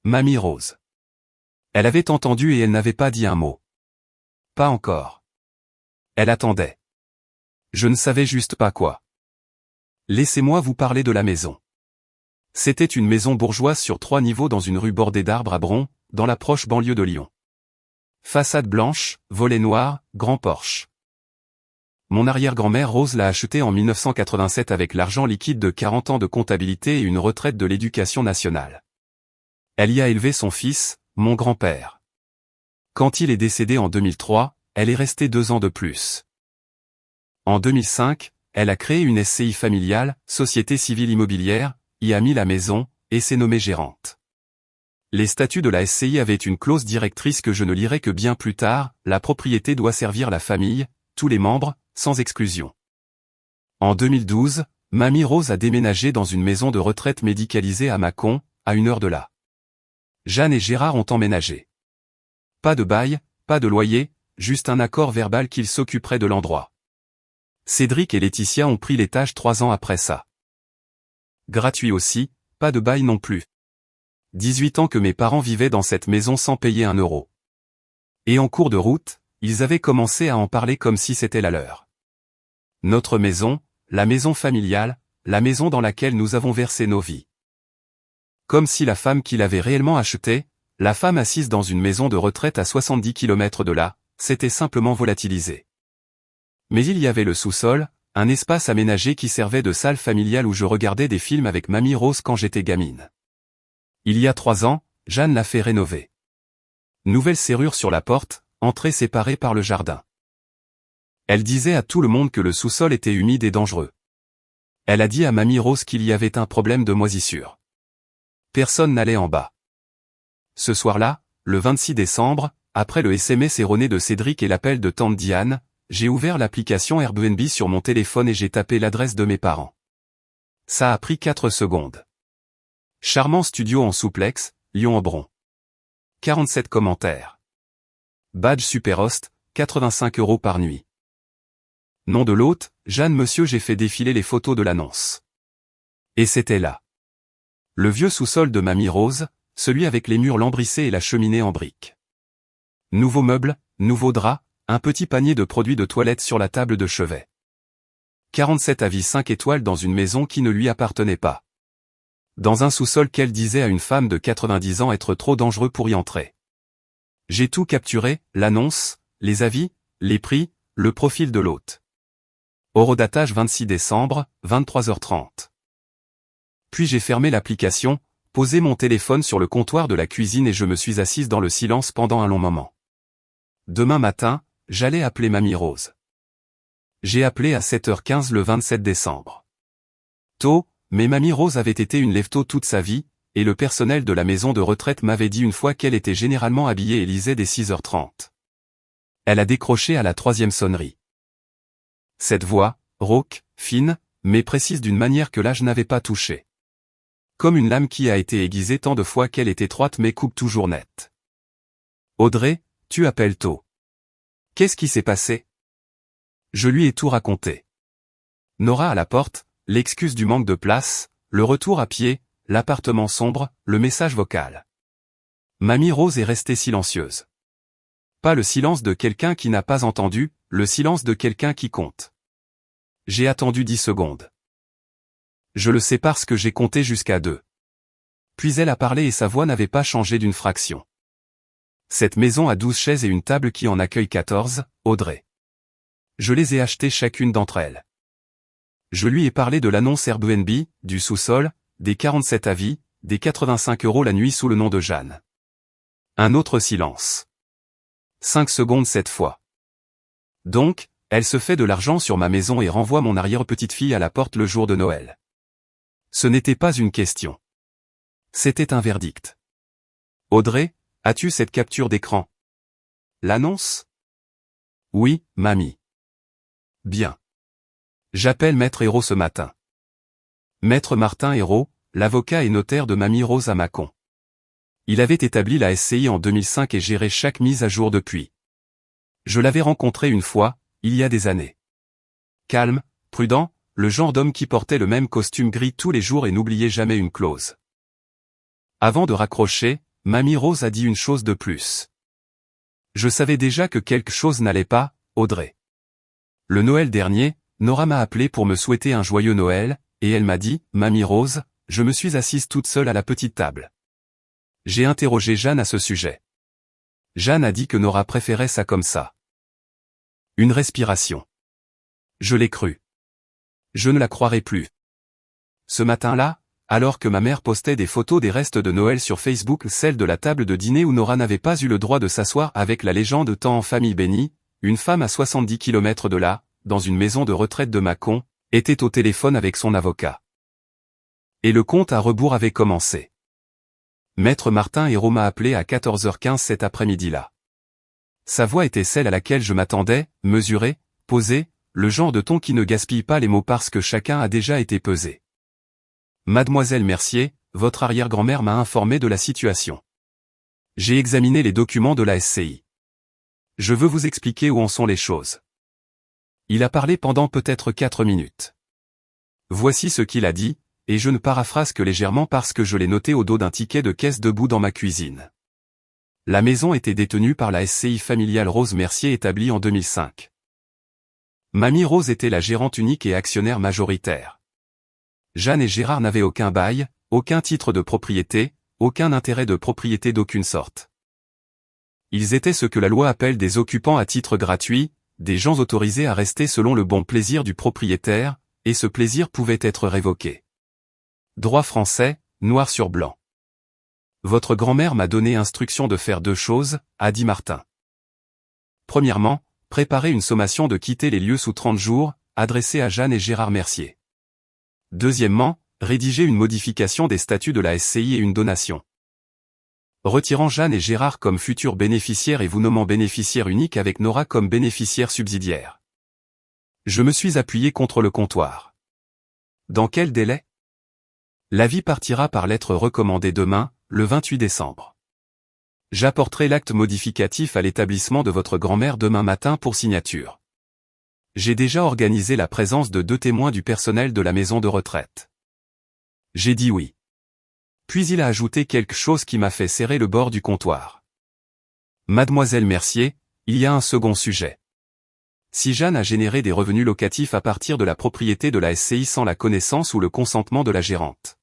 Mamie Rose. Elle avait entendu et elle n'avait pas dit un mot. Pas encore. Elle attendait. Je ne savais juste pas quoi. Laissez-moi vous parler de la maison. C'était une maison bourgeoise sur 3 niveaux dans une rue bordée d'arbres à Bron, dans la proche banlieue de Lyon. Façade blanche, volets noirs, grand porche. Mon arrière-grand-mère Rose l'a acheté en 1987 avec l'argent liquide de 40 ans de comptabilité et une retraite de l'éducation nationale. Elle y a élevé son fils, mon grand-père. Quand il est décédé en 2003, elle est restée 2 ans de plus. En 2005, elle a créé une SCI familiale, Société Civile Immobilière, y a mis la maison, et s'est nommée gérante. Les statuts de la SCI avaient une clause directrice que je ne lirai que bien plus tard, la propriété doit servir la famille, tous les membres, sans exclusion. En 2012, Mamie Rose a déménagé dans une maison de retraite médicalisée à Mâcon, à 1 heure de là. Jeanne et Gérard ont emménagé. Pas de bail, pas de loyer, juste un accord verbal qu'ils s'occuperaient de l'endroit. Cédric et Laetitia ont pris l'étage 3 ans après ça. Gratuit aussi, pas de bail non plus. 18 ans que mes parents vivaient dans cette maison sans payer 1 euro. Et en cours de route, ils avaient commencé à en parler comme si c'était la leur. Notre maison, la maison familiale, la maison dans laquelle nous avons versé nos vies. Comme si la femme qui l'avait réellement achetée, La femme assise dans une maison de retraite à 70 km de là, s'était simplement volatilisée. Mais il y avait le sous-sol, un espace aménagé qui servait de salle familiale où je regardais des films avec Mamie Rose quand j'étais gamine. Il y a 3 ans, Jeanne l'a fait rénover. Nouvelle serrure sur la porte, entrée séparée par le jardin. Elle disait à tout le monde que le sous-sol était humide et dangereux. Elle a dit à Mamie Rose qu'il y avait un problème de moisissure. Personne n'allait en bas. Ce soir-là, le 26 décembre, après le SMS erroné de Cédric et l'appel de tante Diane, j'ai ouvert l'application Airbnb sur mon téléphone et j'ai tapé l'adresse de mes parents. Ça a pris 4 secondes. Charmant studio en souplex, Lyon-Aubron. 47 commentaires. Badge Superhost, 85 € par nuit. Nom de l'hôte, Jeanne. Monsieur, j'ai fait défiler les photos de l'annonce. Et c'était là. Le vieux sous-sol de Mamie Rose, celui avec les murs lambrissés et la cheminée en briques. Nouveaux meubles, nouveaux draps, un petit panier de produits de toilette sur la table de chevet. 47 avis 5 étoiles dans une maison qui ne lui appartenait pas. Dans un sous-sol qu'elle disait à une femme de 90 ans être trop dangereux pour y entrer. J'ai tout capturé, l'annonce, les avis, les prix, le profil de l'hôte. Horodatage 26 décembre, 23h30. Puis j'ai fermé l'application, posé mon téléphone sur le comptoir de la cuisine et je me suis assise dans le silence pendant un long moment. Demain matin, j'allais appeler Mamie Rose. J'ai appelé à 7h15 le 27 décembre. Tôt, mais Mamie Rose avait été une lève-tôt toute sa vie, et le personnel de la maison de retraite m'avait dit une fois qu'elle était généralement habillée et lisait dès 6h30. Elle a décroché à la 3e sonnerie. Cette voix, rauque, fine, mais précise d'une manière que l'âge n'avait pas touchée. Comme une lame qui a été aiguisée tant de fois qu'elle est étroite mais coupe toujours net. Audrey, tu appelles tôt. Qu'est-ce qui s'est passé? Je lui ai tout raconté. Nora à la porte, l'excuse du manque de place, le retour à pied, l'appartement sombre, le message vocal. Mamie Rose est restée silencieuse. Pas le silence de quelqu'un qui n'a pas entendu, le silence de quelqu'un qui compte. J'ai attendu 10 secondes. Je le sais parce que j'ai compté jusqu'à 2. Puis elle a parlé et sa voix n'avait pas changé d'une fraction. Cette maison a 12 chaises et une table qui en accueille 14, Audrey. Je les ai achetées chacune d'entre elles. Je lui ai parlé de l'annonce Airbnb, du sous-sol, des 47 avis, des 85 € la nuit sous le nom de Jeanne. Un autre silence. 5 secondes cette fois. Donc, elle se fait de l'argent sur ma maison et renvoie mon arrière-petite-fille à la porte le jour de Noël. Ce n'était pas une question. C'était un verdict. Audrey, as-tu cette capture d'écran? L'annonce? Oui, mamie. Bien. J'appelle Maître Hérault ce matin. Maître Martin Hérault, l'avocat et notaire de Mamie Rose à Mâcon. Il avait établi la SCI en 2005 et géré chaque mise à jour depuis. Je l'avais rencontré une fois, il y a des années. Calme, prudent, le genre d'homme qui portait le même costume gris tous les jours et n'oubliait jamais une clause. Avant de raccrocher, Mamie Rose a dit une chose de plus. Je savais déjà que quelque chose n'allait pas, Audrey. Le Noël dernier, Nora m'a appelé pour me souhaiter un joyeux Noël, et elle m'a dit, Mamie Rose, je me suis assise toute seule à la petite table. J'ai interrogé Jeanne à ce sujet. Jeanne a dit que Nora préférait ça comme ça. Une respiration. Je l'ai cru. Je ne la croirai plus. Ce matin-là, alors que ma mère postait des photos des restes de Noël sur Facebook, celle de la table de dîner où Nora n'avait pas eu le droit de s'asseoir avec la légende tant en famille bénie, une femme à 70 km de là, dans une maison de retraite de Mâcon, était au téléphone avec son avocat. Et le compte à rebours avait commencé. Maître Martin Hérault m'a appelé à 14h15 cet après-midi-là. Sa voix était celle à laquelle je m'attendais, mesurée, posée, le genre de ton qui ne gaspille pas les mots parce que chacun a déjà été pesé. Mademoiselle Mercier, votre arrière-grand-mère m'a informé de la situation. J'ai examiné les documents de la SCI. Je veux vous expliquer où en sont les choses. Il a parlé pendant peut-être 4 minutes. Voici ce qu'il a dit, et je ne paraphrase que légèrement parce que je l'ai noté au dos d'un ticket de caisse debout dans ma cuisine. La maison était détenue par la SCI familiale Rose Mercier établie en 2005. Mamie Rose était la gérante unique et actionnaire majoritaire. Jeanne et Gérard n'avaient aucun bail, aucun titre de propriété, aucun intérêt de propriété d'aucune sorte. Ils étaient ce que la loi appelle des occupants à titre gratuit, des gens autorisés à rester selon le bon plaisir du propriétaire, et ce plaisir pouvait être révoqué. Droit français, noir sur blanc. Votre grand-mère m'a donné instruction de faire 2 choses, a dit Martin. Premièrement, préparer une sommation de quitter les lieux sous 30 jours, adressée à Jeanne et Gérard Mercier. Deuxièmement, rédiger une modification des statuts de la SCI et une donation. Retirant Jeanne et Gérard comme futurs bénéficiaires et vous nommant bénéficiaire unique avec Nora comme bénéficiaire subsidiaire. Je me suis appuyé contre le comptoir. Dans quel délai? L'avis partira par lettre recommandée demain, le 28 décembre. J'apporterai l'acte modificatif à l'établissement de votre grand-mère demain matin pour signature. J'ai déjà organisé la présence de 2 témoins du personnel de la maison de retraite. J'ai dit oui. Puis il a ajouté quelque chose qui m'a fait serrer le bord du comptoir. Mademoiselle Mercier, il y a un second sujet. Si Jeanne a généré des revenus locatifs à partir de la propriété de la SCI sans la connaissance ou le consentement de la gérante,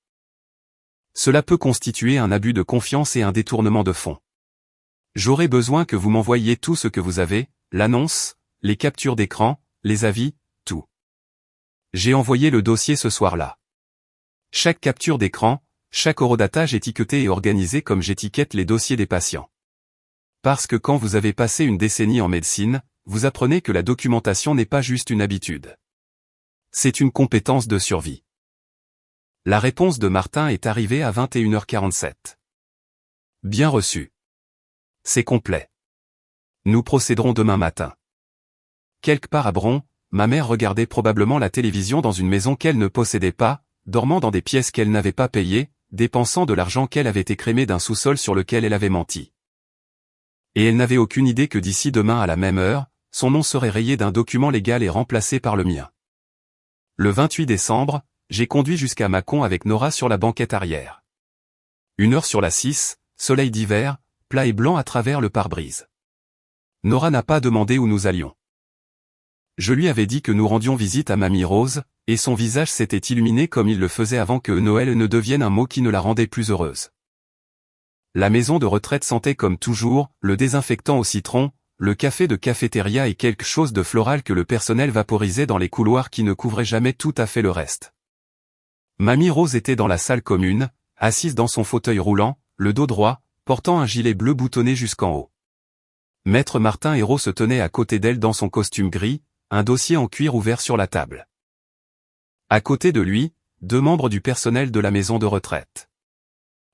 cela peut constituer un abus de confiance et un détournement de fonds. J'aurai besoin que vous m'envoyiez tout ce que vous avez, l'annonce, les captures d'écran, les avis, tout. J'ai envoyé le dossier ce soir-là. Chaque capture d'écran, chaque horodatage étiqueté et organisé comme j'étiquette les dossiers des patients. Parce que quand vous avez passé une décennie en médecine, vous apprenez que la documentation n'est pas juste une habitude. C'est une compétence de survie. La réponse de Martin est arrivée à 21h47. Bien reçu. C'est complet. Nous procéderons demain matin. Quelque part à Bron, ma mère regardait probablement la télévision dans une maison qu'elle ne possédait pas, dormant dans des pièces qu'elle n'avait pas payées, dépensant de l'argent qu'elle avait écrémé d'un sous-sol sur lequel elle avait menti. Et elle n'avait aucune idée que d'ici demain à la même heure, son nom serait rayé d'un document légal et remplacé par le mien. Le 28 décembre, j'ai conduit jusqu'à Mâcon avec Nora sur la banquette arrière. 1 heure sur la 6, soleil d'hiver, plat et blanc à travers le pare-brise. Nora n'a pas demandé où nous allions. Je lui avais dit que nous rendions visite à Mamie Rose, et son visage s'était illuminé comme il le faisait avant que Noël ne devienne un mot qui ne la rendait plus heureuse. La maison de retraite sentait comme toujours, le désinfectant au citron, le café de cafétéria et quelque chose de floral que le personnel vaporisait dans les couloirs qui ne couvraient jamais tout à fait le reste. Mamie Rose était dans la salle commune, assise dans son fauteuil roulant, le dos droit, portant un gilet bleu boutonné jusqu'en haut. Maître Martin Hérault se tenait à côté d'elle dans son costume gris, un dossier en cuir ouvert sur la table. À côté de lui, 2 membres du personnel de la maison de retraite.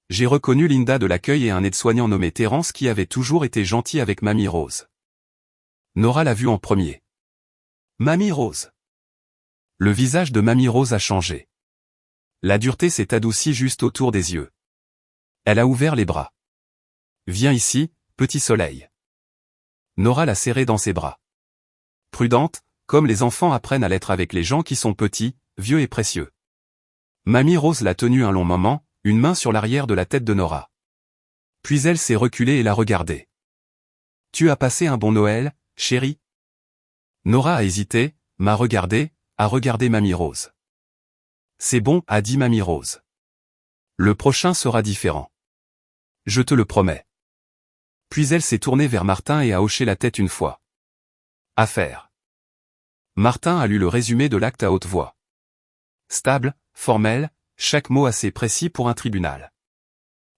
J'ai reconnu Linda de l'accueil et un aide-soignant nommé Terence qui avait toujours été gentil avec Mamie Rose. Nora l'a vu en premier. Mamie Rose. Le visage de Mamie Rose a changé. La dureté s'est adoucie juste autour des yeux. Elle a ouvert les bras. Viens ici, petit soleil. Nora l'a serré dans ses bras. Prudente, comme les enfants apprennent à l'être avec les gens qui sont petits, vieux et précieux. Mamie Rose l'a tenue un long moment, une main sur l'arrière de la tête de Nora. Puis elle s'est reculée et l'a regardée. Tu as passé un bon Noël, chérie? Nora a hésité, m'a regardé, a regardé Mamie Rose. C'est bon, a dit Mamie Rose. Le prochain sera différent. Je te le promets. Puis elle s'est tournée vers Martin et a hoché la tête une fois. Affaire. Martin a lu le résumé de l'acte à haute voix. Stable, formel, chaque mot assez précis pour un tribunal.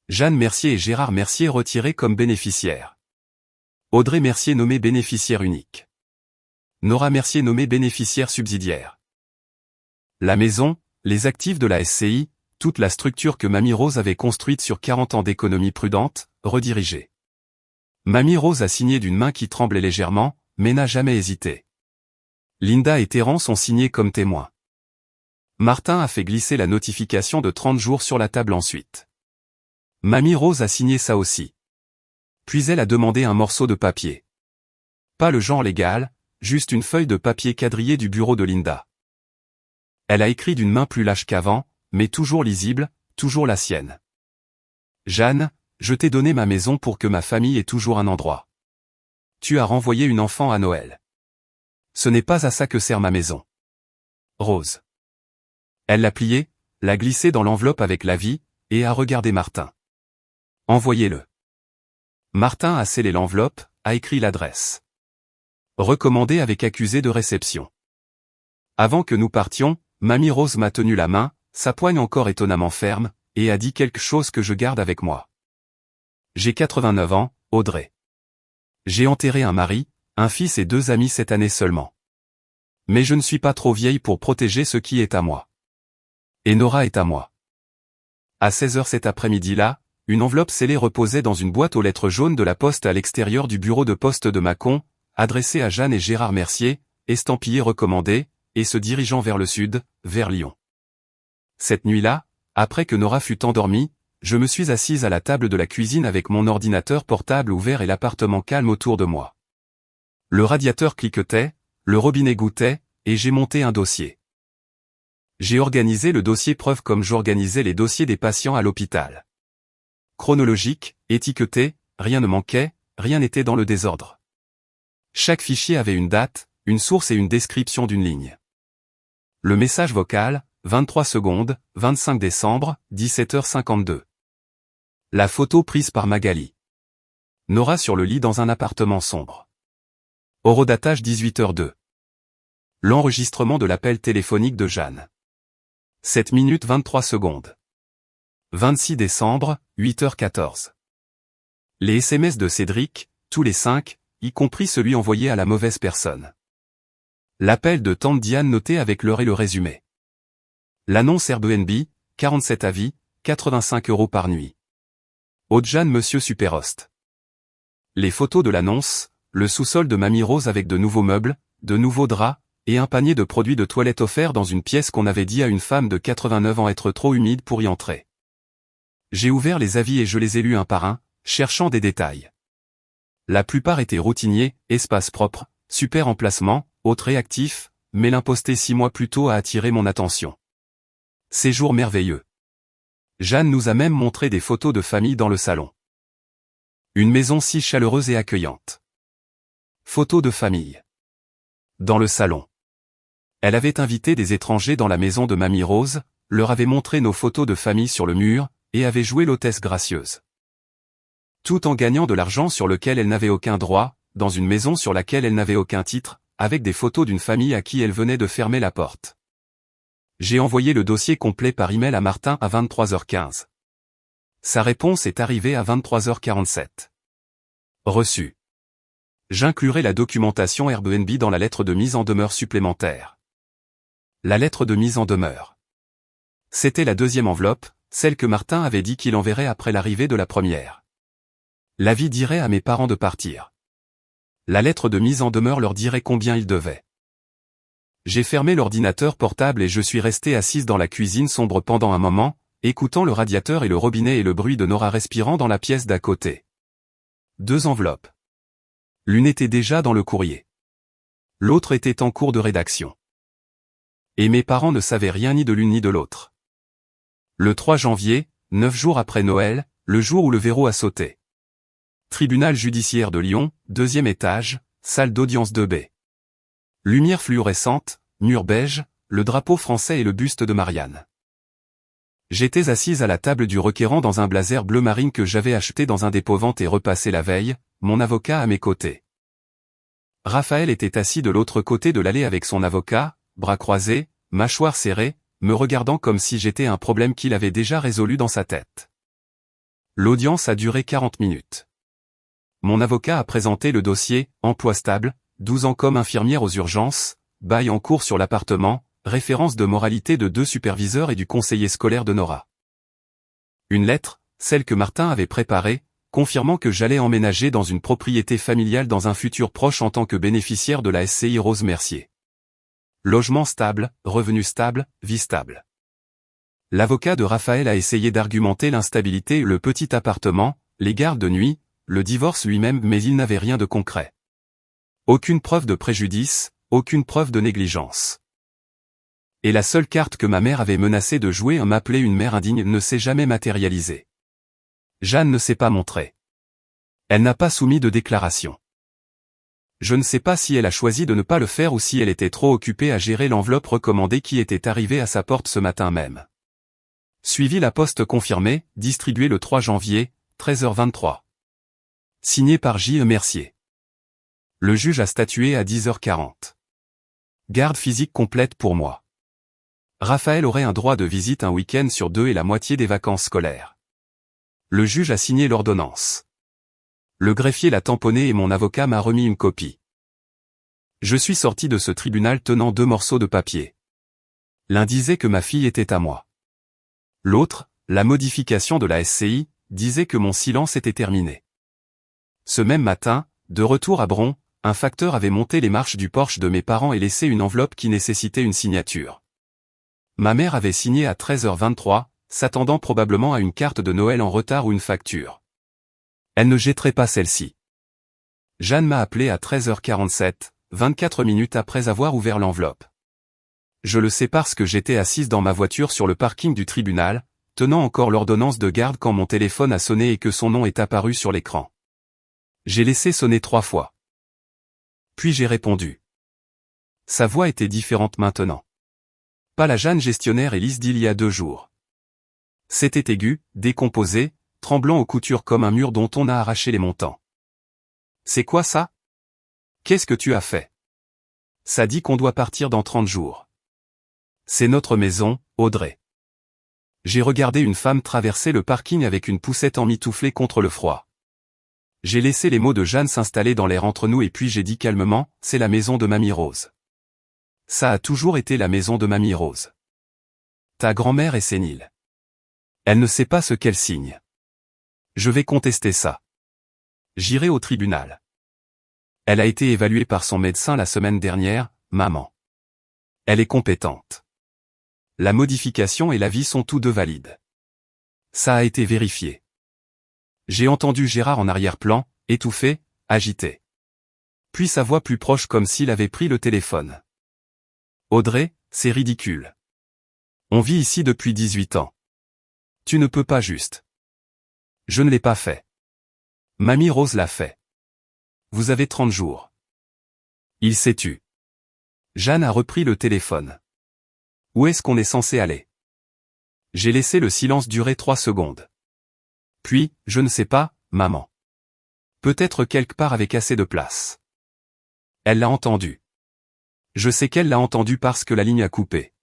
Jeanne Mercier et Gérard Mercier retirés comme bénéficiaires. Audrey Mercier nommée bénéficiaire unique. Nora Mercier nommée bénéficiaire subsidiaire. La maison, les actifs de la SCI, toute la structure que Mamie Rose avait construite sur 40 ans d'économie prudente, redirigée. Mamie Rose a signé d'une main qui tremblait légèrement, mais n'a jamais hésité. Linda et Terence ont signé comme témoins. Martin a fait glisser la notification de 30 jours sur la table ensuite. Mamie Rose a signé ça aussi. Puis elle a demandé un morceau de papier. Pas le genre légal, juste une feuille de papier quadrillée du bureau de Linda. Elle a écrit d'une main plus lâche qu'avant, mais toujours lisible, toujours la sienne. Jeanne, je t'ai donné ma maison pour que ma famille ait toujours un endroit. Tu as renvoyé une enfant à Noël. Ce n'est pas à ça que sert ma maison. Rose. Elle l'a pliée, l'a glissée dans l'enveloppe avec l'avis, et a regardé Martin. Envoyez-le. Martin a scellé l'enveloppe, a écrit l'adresse. Recommandé avec accusé de réception. Avant que nous partions, Mamie Rose m'a tenu la main, sa poigne encore étonnamment ferme, et a dit quelque chose que je garde avec moi. J'ai 89 ans, Audrey. J'ai enterré un mari, un fils et 2 amis cette année seulement. Mais je ne suis pas trop vieille pour protéger ce qui est à moi. Et Nora est à moi. À 16h cet après-midi-là, une enveloppe scellée reposait dans une boîte aux lettres jaunes de la poste à l'extérieur du bureau de poste de Mâcon, adressée à Jeanne et Gérard Mercier, estampillé recommandé, et se dirigeant vers le sud, vers Lyon. Cette nuit-là, après que Nora fut endormie, je me suis assise à la table de la cuisine avec mon ordinateur portable ouvert et l'appartement calme autour de moi. Le radiateur cliquetait, le robinet goûtait, et j'ai monté un dossier. J'ai organisé le dossier preuve comme j'organisais les dossiers des patients à l'hôpital. Chronologique, étiqueté, rien ne manquait, rien n'était dans le désordre. Chaque fichier avait une date, une source et une description d'une ligne. Le message vocal, 23 secondes, 25 décembre, 17h52. La photo prise par Magali. Nora sur le lit dans un appartement sombre. Horodatage 18h02. L'enregistrement de l'appel téléphonique de Jeanne. 7 minutes 23 secondes. 26 décembre, 8h14. Les SMS de Cédric, tous les 5, y compris celui envoyé à la mauvaise personne. L'appel de tante Diane noté avec l'heure et le résumé. L'annonce Airbnb, 47 avis, 85 € par nuit. Haute-Jeanne Monsieur Superhost. Les photos de l'annonce, le sous-sol de Mamie Rose avec de nouveaux meubles, de nouveaux draps, et un panier de produits de toilette offerts dans une pièce qu'on avait dit à une femme de 89 ans être trop humide pour y entrer. J'ai ouvert les avis et je les ai lus un par un, cherchant des détails. La plupart étaient routiniers, espace propre, super emplacement, hôte réactif, mais l'imposté 6 mois plus tôt a attiré mon attention. Séjour merveilleux. Jeanne nous a même montré des photos de famille dans le salon. Une maison si chaleureuse et accueillante. Photos de famille. Dans le salon. Elle avait invité des étrangers dans la maison de Mamie Rose, leur avait montré nos photos de famille sur le mur, et avait joué l'hôtesse gracieuse. Tout en gagnant de l'argent sur lequel elle n'avait aucun droit, dans une maison sur laquelle elle n'avait aucun titre, avec des photos d'une famille à qui elle venait de fermer la porte. J'ai envoyé le dossier complet par email à Martin à 23h15. Sa réponse est arrivée à 23h47. Reçu. J'inclurai la documentation Airbnb dans la lettre de mise en demeure supplémentaire. La lettre de mise en demeure. C'était la deuxième enveloppe, celle que Martin avait dit qu'il enverrait après l'arrivée de la première. L'avis dirait à mes parents de partir. La lettre de mise en demeure leur dirait combien ils devaient. J'ai fermé l'ordinateur portable et je suis resté assise dans la cuisine sombre pendant un moment, écoutant le radiateur et le robinet et le bruit de Nora respirant dans la pièce d'à côté. 2 enveloppes. L'une était déjà dans le courrier. L'autre était en cours de rédaction. Et mes parents ne savaient rien ni de l'une ni de l'autre. Le 3 janvier, 9 jours après Noël, le jour où le verrou a sauté. Tribunal judiciaire de Lyon, 2e étage, salle d'audience 2B. Lumière fluorescente, mur beige, le drapeau français et le buste de Marianne. J'étais assise à la table du requérant dans un blazer bleu marine que j'avais acheté dans un dépôt-vente et repassé la veille, mon avocat à mes côtés. Raphaël était assis de l'autre côté de l'allée avec son avocat, bras croisés, mâchoire serrée, me regardant comme si j'étais un problème qu'il avait déjà résolu dans sa tête. L'audience a duré 40 minutes. Mon avocat a présenté le dossier, emploi stable, 12 ans comme infirmière aux urgences, bail en cours sur l'appartement, référence de moralité de 2 superviseurs et du conseiller scolaire de Nora. Une lettre, celle que Martin avait préparée, confirmant que j'allais emménager dans une propriété familiale dans un futur proche en tant que bénéficiaire de la SCI Rose Mercier. Logement stable, revenu stable, vie stable. L'avocat de Raphaël a essayé d'argumenter l'instabilité et le petit appartement, les gardes de nuit, le divorce lui-même, mais il n'avait rien de concret. Aucune preuve de préjudice, aucune preuve de négligence. Et la seule carte que ma mère avait menacé de jouer m'appeler une mère indigne ne s'est jamais matérialisée. Jeanne ne s'est pas montrée. Elle n'a pas soumis de déclaration. Je ne sais pas si elle a choisi de ne pas le faire ou si elle était trop occupée à gérer l'enveloppe recommandée qui était arrivée à sa porte ce matin même. Suivi la poste confirmée, distribuée le 3 janvier, 13h23. Signé par J.E. Mercier. Le juge a statué à 10h40. Garde physique complète pour moi. Raphaël aurait un droit de visite un week-end sur 2 et la moitié des vacances scolaires. Le juge a signé l'ordonnance. Le greffier l'a tamponné et mon avocat m'a remis une copie. Je suis sorti de ce tribunal tenant 2 morceaux de papier. L'un disait que ma fille était à moi. L'autre, la modification de la SCI, disait que mon silence était terminé. Ce même matin, de retour à Bron, un facteur avait monté les marches du Porsche de mes parents et laissé une enveloppe qui nécessitait une signature. Ma mère avait signé à 13h23, s'attendant probablement à une carte de Noël en retard ou une facture. Elle ne jetterait pas celle-ci. Jeanne m'a appelé à 13h47, 24 minutes après avoir ouvert l'enveloppe. Je le sais parce que j'étais assise dans ma voiture sur le parking du tribunal, tenant encore l'ordonnance de garde quand mon téléphone a sonné et que son nom est apparu sur l'écran. J'ai laissé sonner 3 fois. Puis j'ai répondu. Sa voix était différente maintenant. Pas la Jeanne gestionnaire et lisse d'il y a 2 jours. C'était aigu, décomposé, tremblant aux coutures comme un mur dont on a arraché les montants. C'est quoi ça? Qu'est-ce que tu as fait? Ça dit qu'on doit partir dans 30 jours. C'est notre maison, Audrey. J'ai regardé une femme traverser le parking avec une poussette emmitouflée contre le froid. J'ai laissé les mots de Jeanne s'installer dans l'air entre nous et puis j'ai dit calmement, c'est la maison de Mamie Rose. Ça a toujours été la maison de Mamie Rose. Ta grand-mère est sénile. Elle ne sait pas ce qu'elle signe. Je vais contester ça. J'irai au tribunal. Elle a été évaluée par son médecin la semaine dernière, maman. Elle est compétente. La modification et l'avis sont tous deux valides. Ça a été vérifié. J'ai entendu Gérard en arrière-plan, étouffé, agité. Puis sa voix plus proche comme s'il avait pris le téléphone. Audrey, c'est ridicule. On vit ici depuis 18 ans. Tu ne peux pas juste. Je ne l'ai pas fait. Mamie Rose l'a fait. Vous avez 30 jours. Il s'est tu. Jeanne a repris le téléphone. Où est-ce qu'on est censé aller? J'ai laissé le silence durer 3 secondes. Puis, je ne sais pas, maman. Peut-être quelque part avec assez de place. Elle l'a entendu. Je sais qu'elle l'a entendu parce que la ligne a coupé.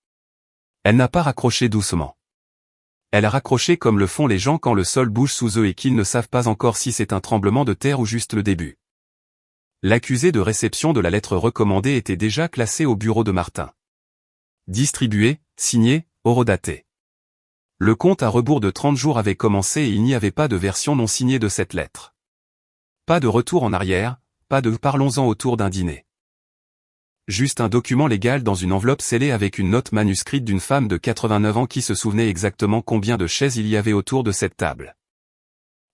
Elle n'a pas raccroché doucement. Elle a raccroché comme le font les gens quand le sol bouge sous eux et qu'ils ne savent pas encore si c'est un tremblement de terre ou juste le début. L'accusé de réception de la lettre recommandée était déjà classé au bureau de Martin. Distribué, signé, horodaté. Le compte à rebours de 30 jours avait commencé et il n'y avait pas de version non signée de cette lettre. Pas de retour en arrière, pas de parlons-en autour d'un dîner. Juste un document légal dans une enveloppe scellée avec une note manuscrite d'une femme de 89 ans qui se souvenait exactement combien de chaises il y avait autour de cette table.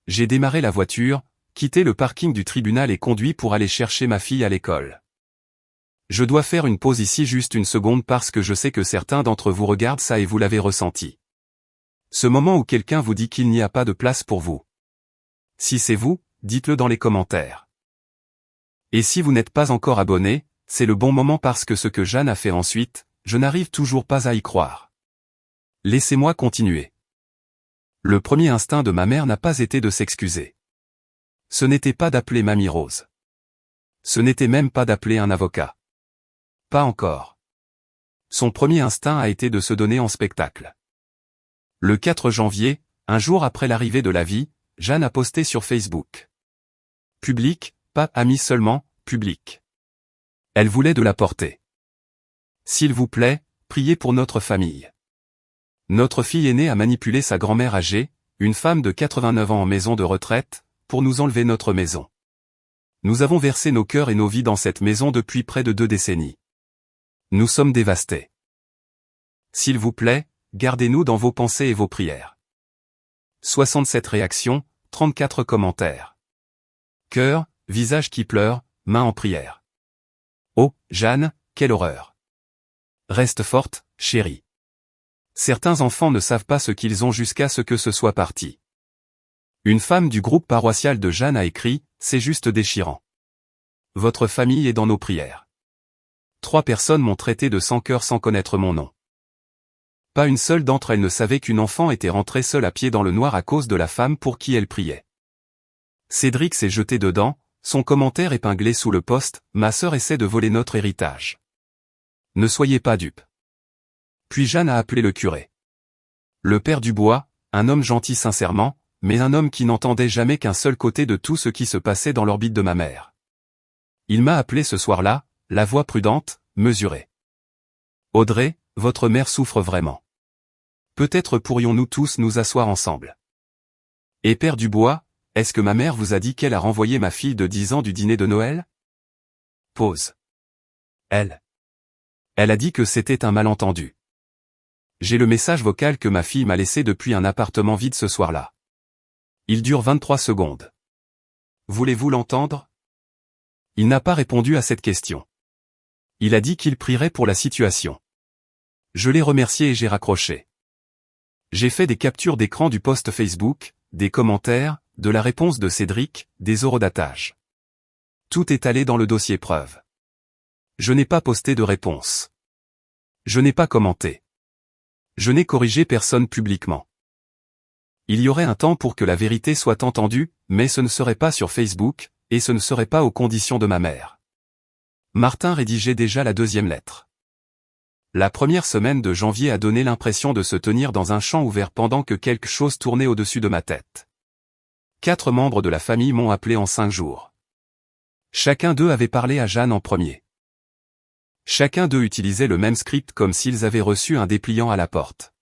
J'ai démarré la voiture, quitté le parking du tribunal et conduit pour aller chercher ma fille à l'école. Je dois faire une pause ici juste une seconde parce que je sais que certains d'entre vous regardent ça et vous l'avez ressenti. Ce moment où quelqu'un vous dit qu'il n'y a pas de place pour vous. Si c'est vous, dites-le dans les commentaires. Et si vous n'êtes pas encore abonné, c'est le bon moment parce que ce que Jeanne a fait ensuite, je n'arrive toujours pas à y croire. Laissez-moi continuer. Le premier instinct de ma mère n'a pas été de s'excuser. Ce n'était pas d'appeler Mamie Rose. Ce n'était même pas d'appeler un avocat. Pas encore. Son premier instinct a été de se donner en spectacle. Le 4 janvier, un jour après l'arrivée de la vie, Jeanne a posté sur Facebook. Public, pas ami seulement, public. Elle voulait de la portée. S'il vous plaît, priez pour notre famille. Notre fille aînée a manipulé sa grand-mère âgée, une femme de 89 ans en maison de retraite, pour nous enlever notre maison. Nous avons versé nos cœurs et nos vies dans cette maison depuis près de 2 décennies. Nous sommes dévastés. S'il vous plaît, gardez-nous dans vos pensées et vos prières. 67 réactions, 34 commentaires. Cœur, visage qui pleure, main en prière. Oh, Jeanne, quelle horreur. Reste forte, chérie. Certains enfants ne savent pas ce qu'ils ont jusqu'à ce que ce soit parti. Une femme du groupe paroissial de Jeanne a écrit, c'est juste déchirant. Votre famille est dans nos prières. 3 personnes m'ont traité de sans cœur sans connaître mon nom. Pas une seule d'entre elles ne savait qu'une enfant était rentrée seule à pied dans le noir à cause de la femme pour qui elle priait. Cédric s'est jeté dedans, son commentaire épinglé sous le post « Ma sœur essaie de voler notre héritage. Ne soyez pas dupes. » Puis Jeanne a appelé le curé. Le père Dubois, un homme gentil sincèrement, mais un homme qui n'entendait jamais qu'un seul côté de tout ce qui se passait dans l'orbite de ma mère. Il m'a appelé ce soir-là, la voix prudente, mesurée. « Audrey, votre mère souffre vraiment. Peut-être pourrions-nous tous nous asseoir ensemble. Et père Dubois, est-ce que ma mère vous a dit qu'elle a renvoyé ma fille de 10 ans du dîner de Noël ? Pause. Elle a dit que c'était un malentendu. J'ai le message vocal que ma fille m'a laissé depuis un appartement vide ce soir-là. Il dure 23 secondes. Voulez-vous l'entendre ? Il n'a pas répondu à cette question. Il a dit qu'il prierait pour la situation. Je l'ai remercié et j'ai raccroché. J'ai fait des captures d'écran du post Facebook, des commentaires, de la réponse de Cédric, des horodatages. Tout est allé dans le dossier preuve. Je n'ai pas posté de réponse. Je n'ai pas commenté. Je n'ai corrigé personne publiquement. Il y aurait un temps pour que la vérité soit entendue, mais ce ne serait pas sur Facebook, et ce ne serait pas aux conditions de ma mère. Martin rédigeait déjà la deuxième lettre. La première semaine de janvier a donné l'impression de se tenir dans un champ ouvert pendant que quelque chose tournait au-dessus de ma tête. 4 membres de la famille m'ont appelé en 5 jours. Chacun d'eux avait parlé à Jeanne en premier. Chacun d'eux utilisait le même script comme s'ils avaient reçu un dépliant à la porte.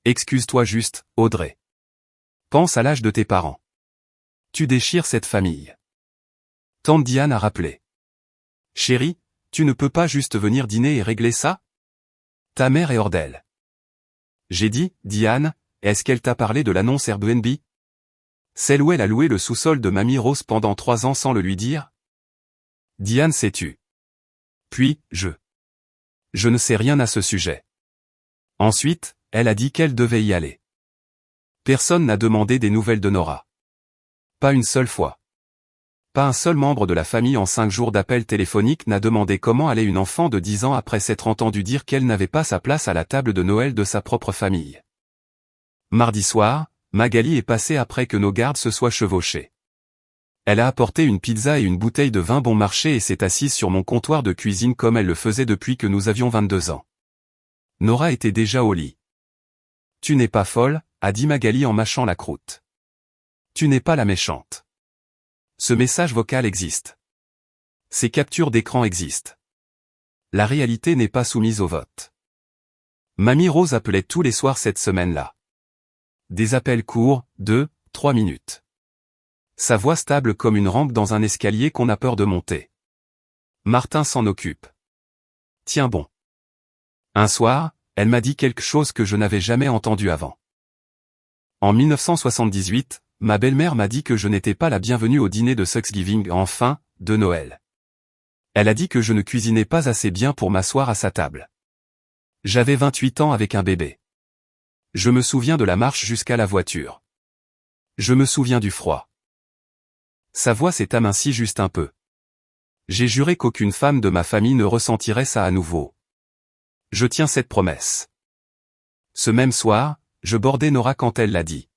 Excuse-toi juste, Audrey. Pense à l'âge de tes parents. Tu déchires cette famille. Tante Diane a rappelé. Chérie, tu ne peux pas juste venir dîner et régler ça ? Ta mère est hors d'elle. J'ai dit, Diane, est-ce qu'elle t'a parlé de l'annonce Airbnb ? Celle où elle a loué le sous-sol de Mamie Rose pendant 3 ans sans le lui dire ? Diane s'est tue. Puis, je ne sais rien à ce sujet. Ensuite, elle a dit qu'elle devait y aller. Personne n'a demandé des nouvelles de Nora. Pas une seule fois. Pas un seul membre de la famille en 5 jours d'appel téléphonique n'a demandé comment allait une enfant de 10 ans après s'être entendu dire qu'elle n'avait pas sa place à la table de Noël de sa propre famille. Mardi soir, Magali est passée après que nos gardes se soient chevauchés. Elle a apporté une pizza et une bouteille de vin bon marché et s'est assise sur mon comptoir de cuisine comme elle le faisait depuis que nous avions 22 ans. Nora était déjà au lit. « Tu n'es pas folle », a dit Magali en mâchant la croûte. « Tu n'es pas la méchante. » Ce message vocal existe. Ces captures d'écran existent. La réalité n'est pas soumise au vote. Mamie Rose appelait tous les soirs cette semaine-là. Des appels courts, 2-3 minutes. Sa voix stable comme une rampe dans un escalier qu'on a peur de monter. Martin s'en occupe. Tiens bon. Un soir, elle m'a dit quelque chose que je n'avais jamais entendu avant. En 1978, ma belle-mère m'a dit que je n'étais pas la bienvenue au dîner de Thanksgiving, enfin, de Noël. Elle a dit que je ne cuisinais pas assez bien pour m'asseoir à sa table. J'avais 28 ans avec un bébé. Je me souviens de la marche jusqu'à la voiture. Je me souviens du froid. Sa voix s'est amincie juste un peu. J'ai juré qu'aucune femme de ma famille ne ressentirait ça à nouveau. Je tiens cette promesse. Ce même soir, je bordais Nora quand elle l'a dit.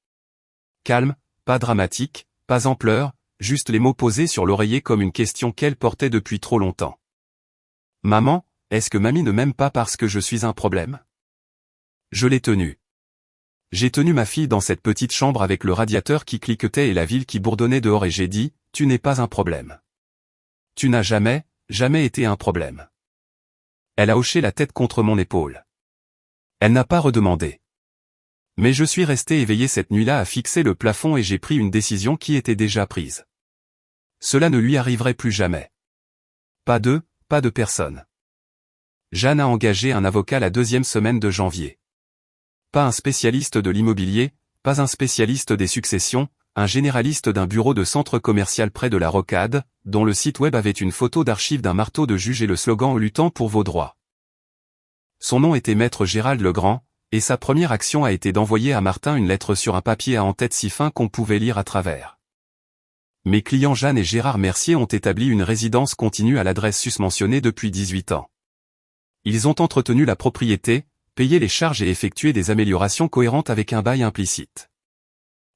Calme, pas dramatique, pas en pleurs, juste les mots posés sur l'oreiller comme une question qu'elle portait depuis trop longtemps. Maman, est-ce que mamie ne m'aime pas parce que je suis un problème ? Je l'ai tenue. J'ai tenu ma fille dans cette petite chambre avec le radiateur qui cliquetait et la ville qui bourdonnait dehors et j'ai dit, tu n'es pas un problème. Tu n'as jamais été un problème. Elle a hoché la tête contre mon épaule. Elle n'a pas redemandé. Mais je suis resté éveillé cette nuit-là à fixer le plafond et j'ai pris une décision qui était déjà prise. Cela ne lui arriverait plus jamais. Pas de personne. Jeanne a engagé un avocat la 2e semaine de janvier. Pas un spécialiste de l'immobilier, pas un spécialiste des successions, un généraliste d'un bureau de centre commercial près de la Rocade, dont le site web avait une photo d'archive d'un marteau de juge et le slogan « Luttant pour vos droits ». Son nom était Maître Gérald Legrand, et sa première action a été d'envoyer à Martin une lettre sur un papier à en-tête si fin qu'on pouvait lire à travers. Mes clients Jeanne et Gérard Mercier ont établi une résidence continue à l'adresse susmentionnée depuis 18 ans. Ils ont entretenu la propriété, payé les charges et effectué des améliorations cohérentes avec un bail implicite.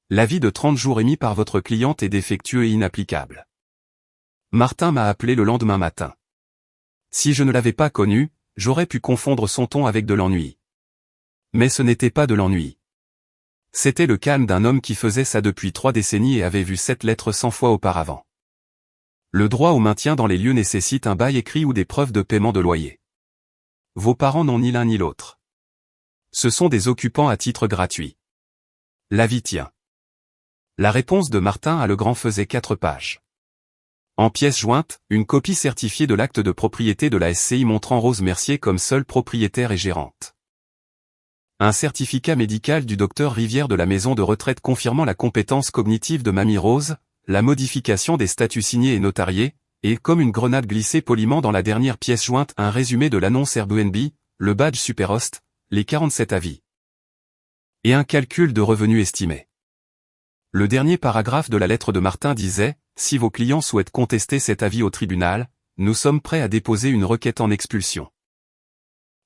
L'avis de 30 jours émis par votre cliente est défectueux et inapplicable. Martin m'a appelé le lendemain matin. Si je ne l'avais pas connu, j'aurais pu confondre son ton avec de l'ennui. Mais ce n'était pas de l'ennui. C'était le calme d'un homme qui faisait ça depuis 3 décennies et avait vu cette lettre 100 fois auparavant. Le droit au maintien dans les lieux nécessite un bail écrit ou des preuves de paiement de loyer. Vos parents n'ont ni l'un ni l'autre. Ce sont des occupants à titre gratuit. L'avis tient. La réponse de Martin à Legrand faisait 4 pages. En pièce jointe, une copie certifiée de l'acte de propriété de la SCI montrant Rose Mercier comme seule propriétaire et gérante. Un certificat médical du docteur Rivière de la maison de retraite confirmant la compétence cognitive de Mamie Rose, la modification des statuts signés et notariés, et comme une grenade glissée poliment dans la dernière pièce jointe un résumé de l'annonce Airbnb, le badge Superhost, les 47 avis. Et un calcul de revenus estimés. Le dernier paragraphe de la lettre de Martin disait « Si vos clients souhaitent contester cet avis au tribunal, nous sommes prêts à déposer une requête en expulsion.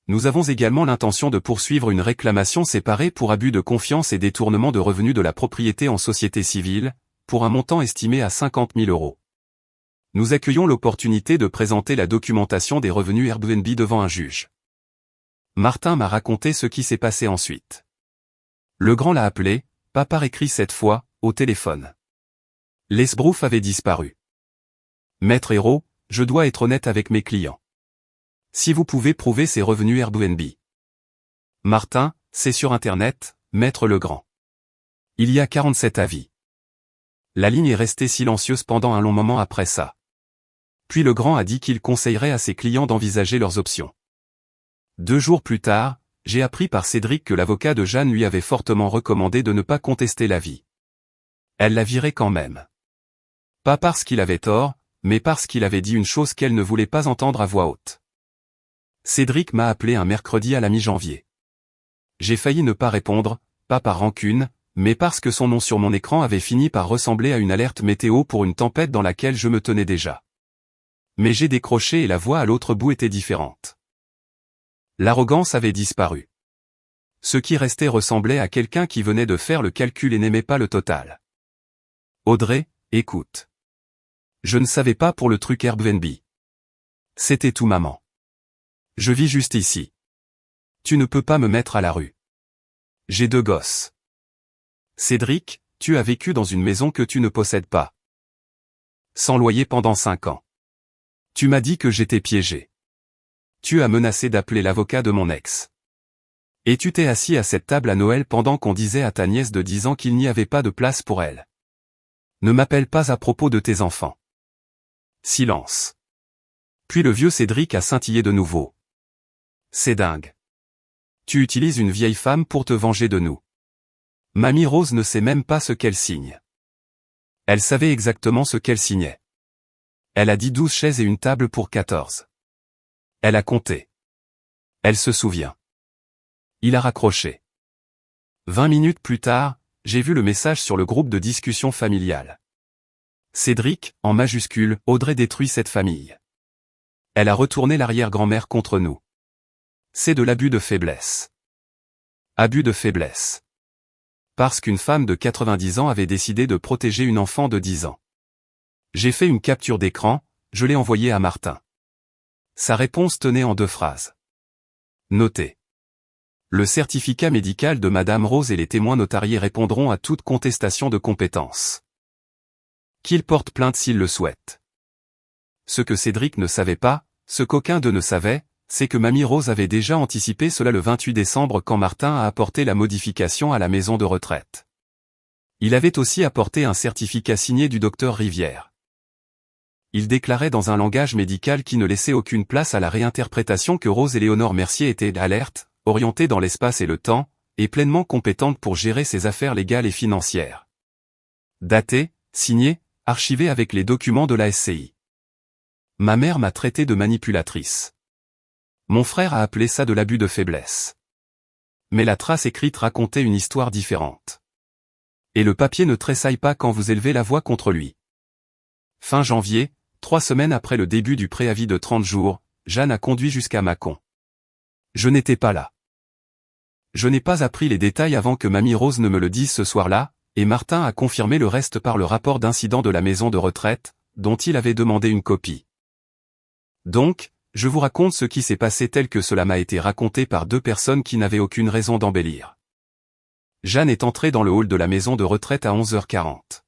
Nous avons également l'intention de poursuivre une réclamation séparée pour abus de confiance et détournement de revenus de la propriété en société civile, pour un montant estimé à 50 000 €. Nous accueillons l'opportunité de présenter la documentation des revenus Airbnb devant un juge. » Martin m'a raconté ce qui s'est passé ensuite. Legrand l'a appelé, pas par écrit cette fois, au téléphone. L'esbrouf avait disparu. Maître Hérault, je dois être honnête avec mes clients. Si vous pouvez prouver ces revenus Airbnb. Martin, c'est sur Internet, Maître Legrand. Il y a 47 avis. La ligne est restée silencieuse pendant un long moment après ça. Puis Legrand a dit qu'il conseillerait à ses clients d'envisager leurs options. 2 jours plus tard, j'ai appris par Cédric que l'avocat de Jeanne lui avait fortement recommandé de ne pas contester l'avis. Elle l'a viré quand même. Pas parce qu'il avait tort, mais parce qu'il avait dit une chose qu'elle ne voulait pas entendre à voix haute. Cédric m'a appelé un mercredi à la mi-janvier. J'ai failli ne pas répondre, pas par rancune, mais parce que son nom sur mon écran avait fini par ressembler à une alerte météo pour une tempête dans laquelle je me tenais déjà. Mais j'ai décroché et la voix à l'autre bout était différente. L'arrogance avait disparu. Ce qui restait ressemblait à quelqu'un qui venait de faire le calcul et n'aimait pas le total. Audrey, écoute. Je ne savais pas pour le truc Airbnb. C'était tout maman. Je vis juste ici. Tu ne peux pas me mettre à la rue. J'ai 2 gosses. Cédric, tu as vécu dans une maison que tu ne possèdes pas. Sans loyer pendant 5 ans. Tu m'as dit que j'étais piégé. Tu as menacé d'appeler l'avocat de mon ex. Et tu t'es assis à cette table à Noël pendant qu'on disait à ta nièce de 10 ans qu'il n'y avait pas de place pour elle. Ne m'appelle pas à propos de tes enfants. Silence. Puis le vieux Cédric a scintillé de nouveau. C'est dingue. Tu utilises une vieille femme pour te venger de nous. Mamie Rose ne sait même pas ce qu'elle signe. Elle savait exactement ce qu'elle signait. Elle a dit 12 chaises et une table pour 14. Elle a compté. Elle se souvient. Il a raccroché. 20 minutes plus tard, j'ai vu le message sur le groupe de discussion familiale. Cédric, en majuscule, Audrey détruit cette famille. Elle a retourné l'arrière-grand-mère contre nous. C'est de l'abus de faiblesse. Abus de faiblesse. Parce qu'une femme de 90 ans avait décidé de protéger une enfant de 10 ans. J'ai fait une capture d'écran, je l'ai envoyée à Martin. Sa réponse tenait en 2 phrases. Notez. Le certificat médical de Madame Rose et les témoins notariés répondront à toute contestation de compétence. Qu'il porte plainte s'il le souhaite. Ce que Cédric ne savait pas, ce qu'aucun d'eux ne savait, c'est que Mamie Rose avait déjà anticipé cela le 28 décembre quand Martin a apporté la modification à la maison de retraite. Il avait aussi apporté un certificat signé du docteur Rivière. Il déclarait dans un langage médical qui ne laissait aucune place à la réinterprétation que Rose Éléonore Mercier était alerte, orientée dans l'espace et le temps, et pleinement compétente pour gérer ses affaires légales et financières. Daté, signé, archivé avec les documents de la SCI. Ma mère m'a traité de manipulatrice. Mon frère a appelé ça de l'abus de faiblesse. Mais la trace écrite racontait une histoire différente. Et le papier ne tressaille pas quand vous élevez la voix contre lui. Fin janvier, 3 semaines après le début du préavis de 30 jours, Jeanne a conduit jusqu'à Mâcon. Je n'étais pas là. Je n'ai pas appris les détails avant que Mamie Rose ne me le dise ce soir-là, et Martin a confirmé le reste par le rapport d'incident de la maison de retraite, dont il avait demandé une copie. Donc, je vous raconte ce qui s'est passé tel que cela m'a été raconté par deux personnes qui n'avaient aucune raison d'embellir. Jeanne est entrée dans le hall de la maison de retraite à 11h40.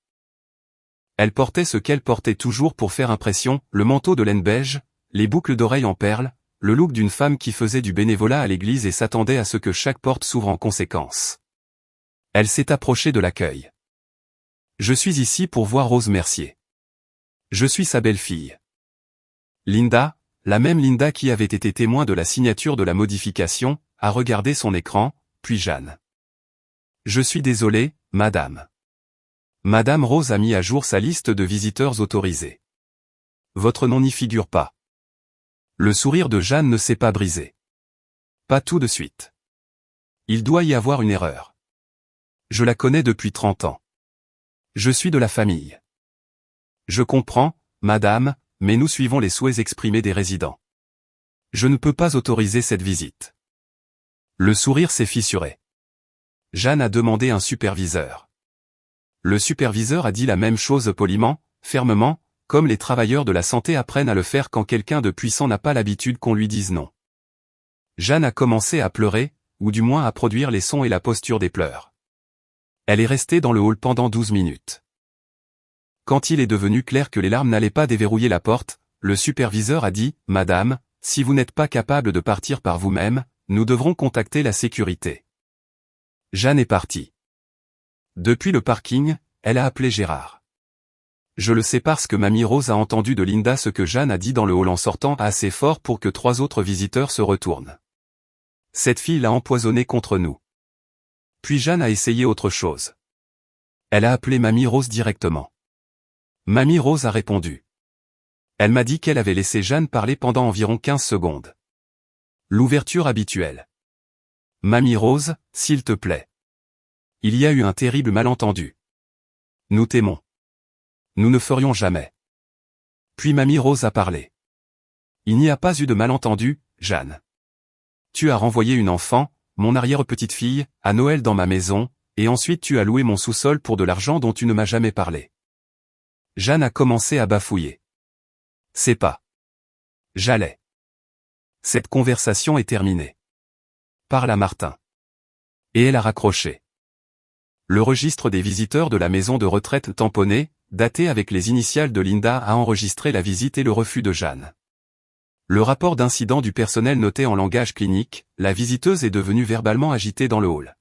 Elle portait ce qu'elle portait toujours pour faire impression, le manteau de laine beige, les boucles d'oreilles en perles, le look d'une femme qui faisait du bénévolat à l'église et s'attendait à ce que chaque porte s'ouvre en conséquence. Elle s'est approchée de l'accueil. Je suis ici pour voir Rose Mercier. Je suis sa belle-fille. Linda, la même Linda qui avait été témoin de la signature de la modification, a regardé son écran, puis Jeanne. Je suis désolé, madame. Madame Rose a mis à jour sa liste de visiteurs autorisés. Votre nom n'y figure pas. Le sourire de Jeanne ne s'est pas brisé. Pas tout de suite. Il doit y avoir une erreur. Je la connais depuis 30 ans. Je suis de la famille. Je comprends, madame, mais nous suivons les souhaits exprimés des résidents. Je ne peux pas autoriser cette visite. Le sourire s'est fissuré. Jeanne a demandé un superviseur. Le superviseur a dit la même chose poliment, fermement, comme les travailleurs de la santé apprennent à le faire quand quelqu'un de puissant n'a pas l'habitude qu'on lui dise non. Jeanne a commencé à pleurer, ou du moins à produire les sons et la posture des pleurs. Elle est restée dans le hall pendant 12 minutes. Quand il est devenu clair que les larmes n'allaient pas déverrouiller la porte, le superviseur a dit « Madame, si vous n'êtes pas capable de partir par vous-même, nous devrons contacter la sécurité. » Jeanne est partie. Depuis le parking, elle a appelé Gérard. Je le sais parce que Mamie Rose a entendu de Linda ce que Jeanne a dit dans le hall en sortant assez fort pour que 3 autres visiteurs se retournent. Cette fille l'a empoisonné contre nous. Puis Jeanne a essayé autre chose. Elle a appelé Mamie Rose directement. Mamie Rose a répondu. Elle m'a dit qu'elle avait laissé Jeanne parler pendant environ 15 secondes. L'ouverture habituelle. Mamie Rose, s'il te plaît. Il y a eu un terrible malentendu. Nous t'aimons. Nous ne ferions jamais. Puis Mamie Rose a parlé. Il n'y a pas eu de malentendu, Jeanne. Tu as renvoyé une enfant, mon arrière-petite-fille, à Noël dans ma maison, et ensuite tu as loué mon sous-sol pour de l'argent dont tu ne m'as jamais parlé. Jeanne a commencé à bafouiller. C'est pas. J'allais. Cette conversation est terminée. Parle à Martin. Et elle a raccroché. Le registre des visiteurs de la maison de retraite tamponnée, daté avec les initiales de Linda, a enregistré la visite et le refus de Jeanne. Le rapport d'incident du personnel noté en langage clinique, la visiteuse est devenue verbalement agitée dans le hall.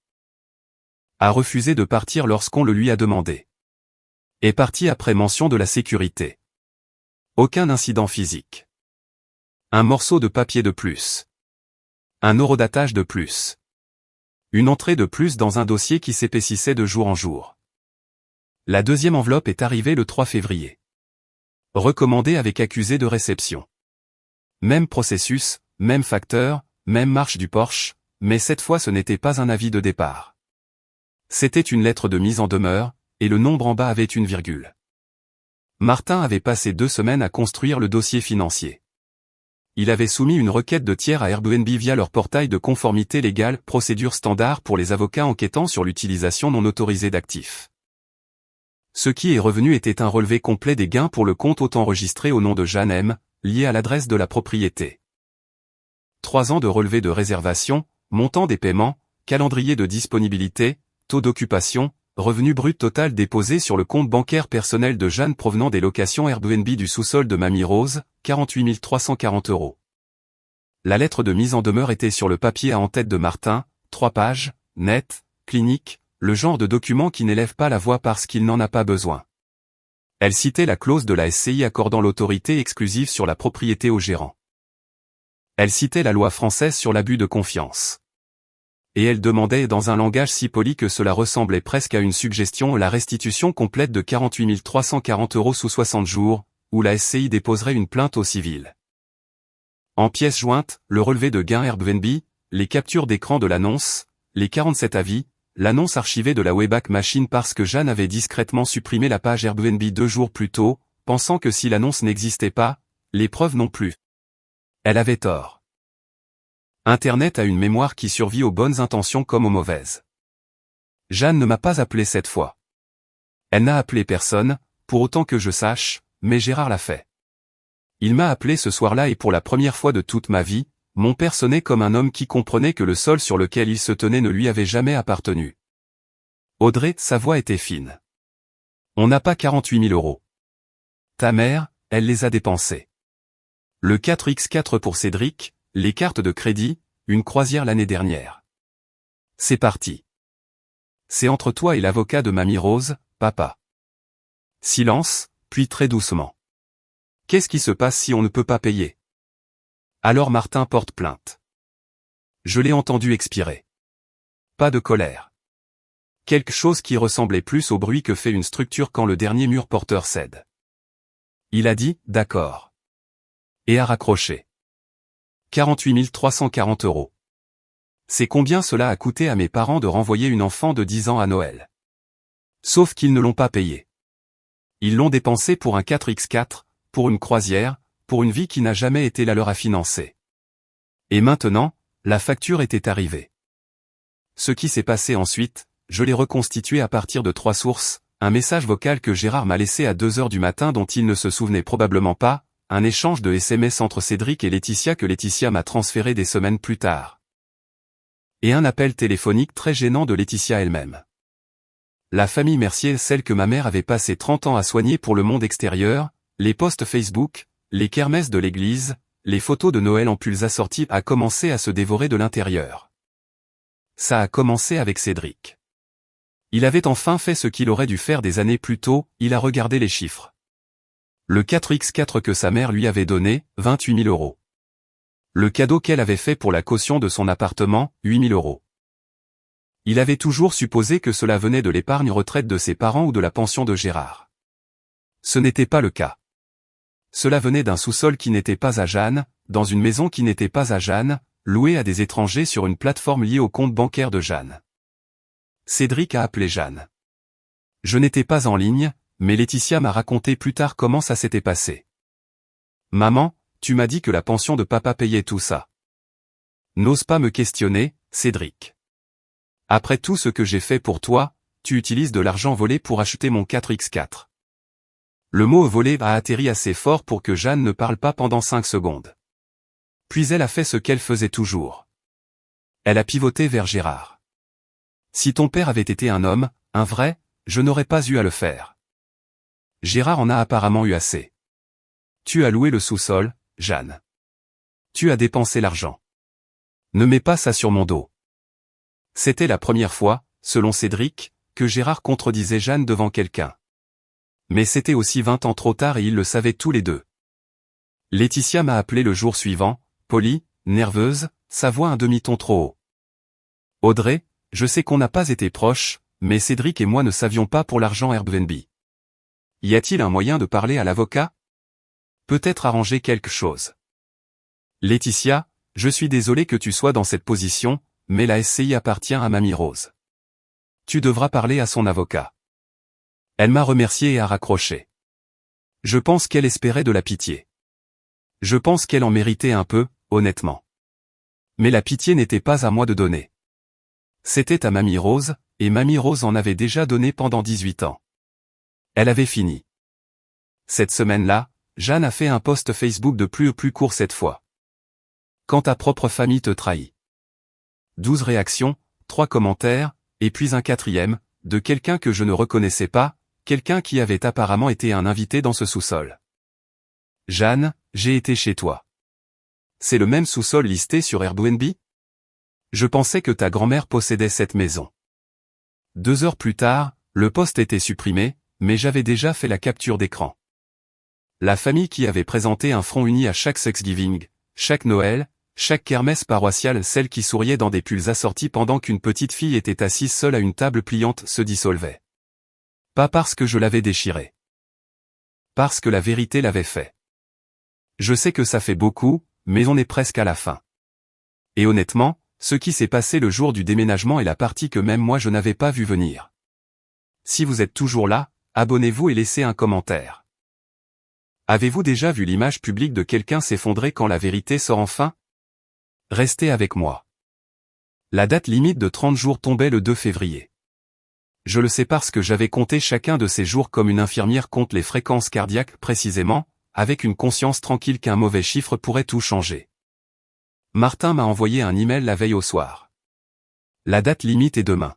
A refusé de partir lorsqu'on le lui a demandé. Est partie après mention de la sécurité. Aucun incident physique. Un morceau de papier de plus. Un horodatage de plus. Une entrée de plus dans un dossier qui s'épaississait de jour en jour. La deuxième enveloppe est arrivée le 3 février. Recommandée avec accusé de réception. Même processus, même facteur, même marche du Porsche, mais cette fois ce n'était pas un avis de départ. C'était une lettre de mise en demeure, et le nombre en bas avait une virgule. Martin avait passé 2 semaines à construire le dossier financier. Il avait soumis une requête de tiers à Airbnb via leur portail de conformité légale, procédure standard pour les avocats enquêtant sur l'utilisation non autorisée d'actifs. Ce qui est revenu était un relevé complet des gains pour le compte enregistré au nom de Jeanne M, lié à l'adresse de la propriété. 3 ans de relevé de réservation, montant des paiements, calendrier de disponibilité, taux d'occupation, revenu brut total déposé sur le compte bancaire personnel de Jeanne provenant des locations Airbnb du sous-sol de Mamie Rose, 48 340 €. La lettre de mise en demeure était sur le papier à en-tête de Martin, 3 pages, net, clinique, le genre de document qui n'élève pas la voix parce qu'il n'en a pas besoin. Elle citait la clause de la SCI accordant l'autorité exclusive sur la propriété au gérant. Elle citait la loi française sur l'abus de confiance. Et elle demandait dans un langage si poli que cela ressemblait presque à une suggestion la restitution complète de 48 340 € sous 60 jours, où la SCI déposerait une plainte au civil. En pièces jointes, le relevé de gains Airbnb, les captures d'écran de l'annonce, les 47 avis, l'annonce archivée de la Wayback Machine parce que Jeanne avait discrètement supprimé la page Airbnb 2 jours plus tôt, pensant que si l'annonce n'existait pas, les preuves non plus. Elle avait tort. Internet a une mémoire qui survit aux bonnes intentions comme aux mauvaises. Jeanne ne m'a pas appelé cette fois. Elle n'a appelé personne, pour autant que je sache, mais Gérard l'a fait. Il m'a appelé ce soir-là et pour la première fois de toute ma vie, mon père sonnait comme un homme qui comprenait que le sol sur lequel il se tenait ne lui avait jamais appartenu. Audrey, sa voix était fine. On n'a pas 48 000 euros. Ta mère, elle les a dépensés. Le 4x4 pour Cédric, les cartes de crédit, une croisière l'année dernière. C'est parti. C'est entre toi et l'avocat de Mamie Rose, papa. Silence, puis très doucement. Qu'est-ce qui se passe si on ne peut pas payer? Alors Martin porte plainte. Je l'ai entendu expirer. Pas de colère. Quelque chose qui ressemblait plus au bruit que fait une structure quand le dernier mur porteur cède. Il a dit, d'accord. Et a raccroché. 48 340 euros. C'est combien cela a coûté à mes parents de renvoyer une enfant de 10 ans à Noël. Sauf qu'ils ne l'ont pas payé. Ils l'ont dépensé pour un 4x4, pour une croisière, pour une vie qui n'a jamais été la leur à financer. Et maintenant, la facture était arrivée. Ce qui s'est passé ensuite, je l'ai reconstitué à partir de 3 sources, un message vocal que Gérard m'a laissé à 2 heures du matin dont il ne se souvenait probablement pas, un échange de SMS entre Cédric et Laetitia que Laetitia m'a transféré des semaines plus tard. Et un appel téléphonique très gênant de Laetitia elle-même. La famille Mercier, celle que ma mère avait passé 30 ans à soigner pour le monde extérieur, les posts Facebook, les kermesses de l'église, les photos de Noël en pulls assortis a commencé à se dévorer de l'intérieur. Ça a commencé avec Cédric. Il avait enfin fait ce qu'il aurait dû faire des années plus tôt, il a regardé les chiffres. Le 4x4 que sa mère lui avait donné, 28 000 euros. Le cadeau qu'elle avait fait pour la caution de son appartement, 8 000 euros. Il avait toujours supposé que cela venait de l'épargne retraite de ses parents ou de la pension de Gérard. Ce n'était pas le cas. Cela venait d'un sous-sol qui n'était pas à Jeanne, dans une maison qui n'était pas à Jeanne, louée à des étrangers sur une plateforme liée au compte bancaire de Jeanne. Cédric a appelé Jeanne. Je n'étais pas en ligne, mais Laetitia m'a raconté plus tard comment ça s'était passé. Maman, tu m'as dit que la pension de papa payait tout ça. N'ose pas me questionner, Cédric. Après tout ce que j'ai fait pour toi, tu utilises de l'argent volé pour acheter mon 4x4. Le mot volé a atterri assez fort pour que Jeanne ne parle pas pendant 5 secondes. Puis elle a fait ce qu'elle faisait toujours. Elle a pivoté vers Gérard. Si ton père avait été un homme, un vrai, je n'aurais pas eu à le faire. Gérard en a apparemment eu assez. Tu as loué le sous-sol, Jeanne. Tu as dépensé l'argent. Ne mets pas ça sur mon dos. C'était la première fois, selon Cédric, que Gérard contredisait Jeanne devant quelqu'un. Mais c'était aussi 20 ans trop tard et ils le savaient tous les deux. Laetitia m'a appelé le jour suivant, polie, nerveuse, sa voix un demi-ton trop haut. Audrey, je sais qu'on n'a pas été proches, mais Cédric et moi ne savions pas pour l'argent Airbnb. Y a-t-il un moyen de parler à l'avocat? Peut-être arranger quelque chose. Laetitia, je suis désolé que tu sois dans cette position, mais la SCI appartient à Mamie Rose. Tu devras parler à son avocat. Elle m'a remercié et a raccroché. Je pense qu'elle espérait de la pitié. Je pense qu'elle en méritait un peu, honnêtement. Mais la pitié n'était pas à moi de donner. C'était à Mamie Rose, et Mamie Rose en avait déjà donné pendant 18 ans. Elle avait fini. Cette semaine-là, Jeanne a fait un post Facebook de plus court cette fois. Quand ta propre famille te trahit. 12 réactions, 3 commentaires, et puis un 4e, de quelqu'un que je ne reconnaissais pas, quelqu'un qui avait apparemment été un invité dans ce sous-sol. Jeanne, j'ai été chez toi. C'est le même sous-sol listé sur Airbnb? Je pensais que ta grand-mère possédait cette maison. 2 heures plus tard, le post était supprimé, mais j'avais déjà fait la capture d'écran. La famille qui avait présenté un front uni à chaque Thanksgiving, chaque Noël, chaque kermesse paroissiale, celle qui souriait dans des pulls assortis pendant qu'une petite fille était assise seule à une table pliante, se dissolvait. Pas parce que je l'avais déchiré. Parce que la vérité l'avait fait. Je sais que ça fait beaucoup, mais on est presque à la fin. Et honnêtement, ce qui s'est passé le jour du déménagement est la partie que même moi je n'avais pas vu venir. Si vous êtes toujours là, abonnez-vous et laissez un commentaire. Avez-vous déjà vu l'image publique de quelqu'un s'effondrer quand la vérité sort enfin? Restez avec moi. La date limite de 30 jours tombait le 2 février. Je le sais parce que j'avais compté chacun de ces jours comme une infirmière compte les fréquences cardiaques précisément, avec une conscience tranquille qu'un mauvais chiffre pourrait tout changer. Martin m'a envoyé un email la veille au soir. La date limite est demain.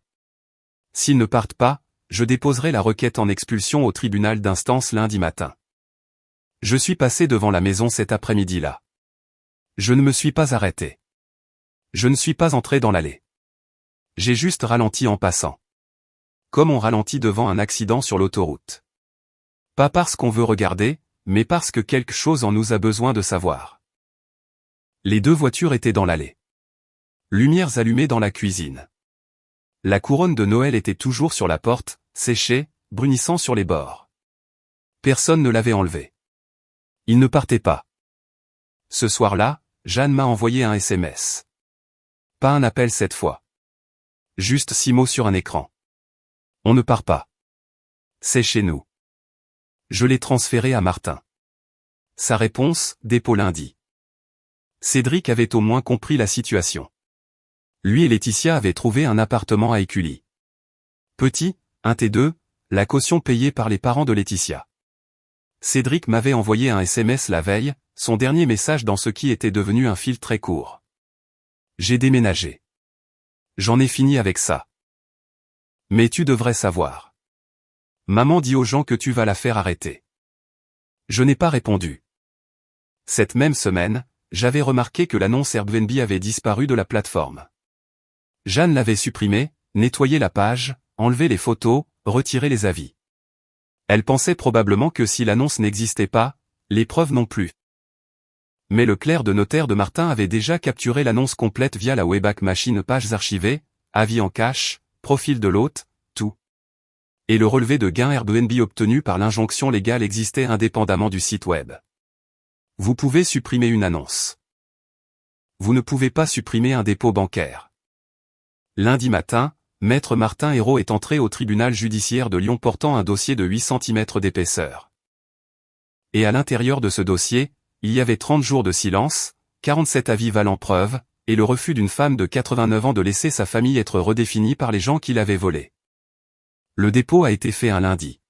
S'ils ne partent pas, je déposerai la requête en expulsion au tribunal d'instance lundi matin. Je suis passé devant la maison cet après-midi-là. Je ne me suis pas arrêté. Je ne suis pas entré dans l'allée. J'ai juste ralenti en passant. Comme on ralentit devant un accident sur l'autoroute. Pas parce qu'on veut regarder, mais parce que quelque chose en nous a besoin de savoir. Les 2 voitures étaient dans l'allée. Lumières allumées dans la cuisine. La couronne de Noël était toujours sur la porte, séchée, brunissant sur les bords. Personne ne l'avait enlevée. Il ne partait pas. Ce soir-là, Jeanne m'a envoyé un SMS. Pas un appel cette fois. Juste 6 mots sur un écran. On ne part pas. C'est chez nous. Je l'ai transféré à Martin. Sa réponse, dépôt lundi. Cédric avait au moins compris la situation. Lui et Laetitia avaient trouvé un appartement à Écully. Petit, un T2, la caution payée par les parents de Laetitia. Cédric m'avait envoyé un SMS la veille, son dernier message dans ce qui était devenu un fil très court. J'ai déménagé. J'en ai fini avec ça. Mais tu devrais savoir. Maman dit aux gens que tu vas la faire arrêter. Je n'ai pas répondu. Cette même semaine, j'avais remarqué que l'annonce Airbnb avait disparu de la plateforme. Jeanne l'avait supprimée, nettoyé la page, enlevé les photos, retiré les avis. Elle pensait probablement que si l'annonce n'existait pas, les preuves non plus. Mais le clerc de notaire de Martin avait déjà capturé l'annonce complète via la Wayback Machine, pages archivées, avis en cache, profil de l'hôte, tout. Et le relevé de gain Airbnb obtenu par l'injonction légale existait indépendamment du site web. Vous pouvez supprimer une annonce. Vous ne pouvez pas supprimer un dépôt bancaire. Lundi matin, Maître Martin Hérault est entré au tribunal judiciaire de Lyon portant un dossier de 8 cm d'épaisseur. Et à l'intérieur de ce dossier, il y avait 30 jours de silence, 47 avis valant preuve, et le refus d'une femme de 89 ans de laisser sa famille être redéfinie par les gens qui l'avaient volée. Le dépôt a été fait un lundi.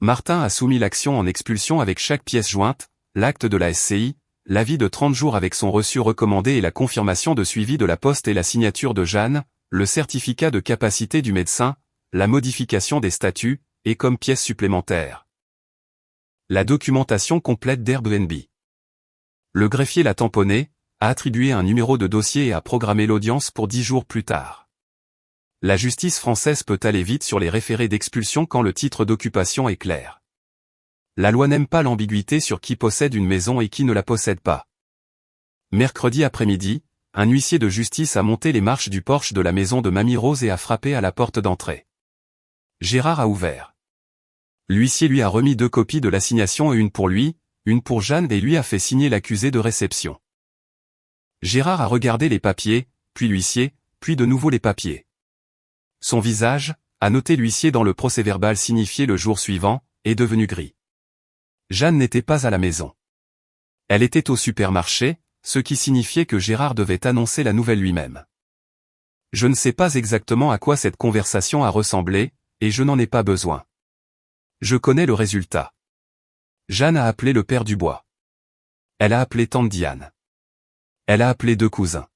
Martin a soumis l'action en expulsion avec chaque pièce jointe, l'acte de la SCI, l'avis de 30 jours avec son reçu recommandé et la confirmation de suivi de la Poste et la signature de Jeanne, le certificat de capacité du médecin, la modification des statuts, et comme pièce supplémentaire, la documentation complète d'Airbnb. Le greffier l'a tamponné, a attribué un numéro de dossier et a programmé l'audience pour 10 jours plus tard. La justice française peut aller vite sur les référés d'expulsion quand le titre d'occupation est clair. La loi n'aime pas l'ambiguïté sur qui possède une maison et qui ne la possède pas. Mercredi après-midi, un huissier de justice a monté les marches du porche de la maison de Mamie Rose et a frappé à la porte d'entrée. Gérard a ouvert. L'huissier lui a remis 2 copies de l'assignation et une pour lui, une pour Jeanne et lui a fait signer l'accusé de réception. Gérard a regardé les papiers, puis l'huissier, puis de nouveau les papiers. Son visage, a noté l'huissier dans le procès-verbal signifié le jour suivant, est devenu gris. Jeanne n'était pas à la maison. Elle était au supermarché, ce qui signifiait que Gérard devait annoncer la nouvelle lui-même. Je ne sais pas exactement à quoi cette conversation a ressemblé, et je n'en ai pas besoin. Je connais le résultat. Jeanne a appelé le père Dubois. Elle a appelé tante Diane. Elle a appelé 2 cousins.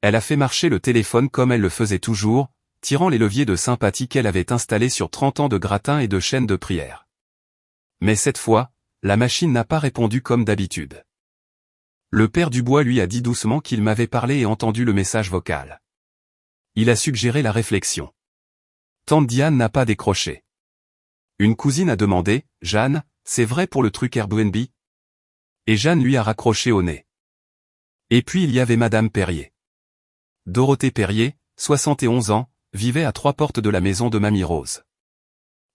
Elle a fait marcher le téléphone comme elle le faisait toujours, tirant les leviers de sympathie qu'elle avait installés sur 30 ans de gratin et de chaînes de prière. Mais cette fois, la machine n'a pas répondu comme d'habitude. Le père Dubois lui a dit doucement qu'il m'avait parlé et entendu le message vocal. Il a suggéré la réflexion. Tante Diane n'a pas décroché. Une cousine a demandé, « Jeanne, c'est vrai pour le truc Airbnb ?» Et Jeanne lui a raccroché au nez. Et puis il y avait Madame Perrier. Dorothée Perrier, 71 ans, vivait à 3 portes de la maison de Mamie Rose.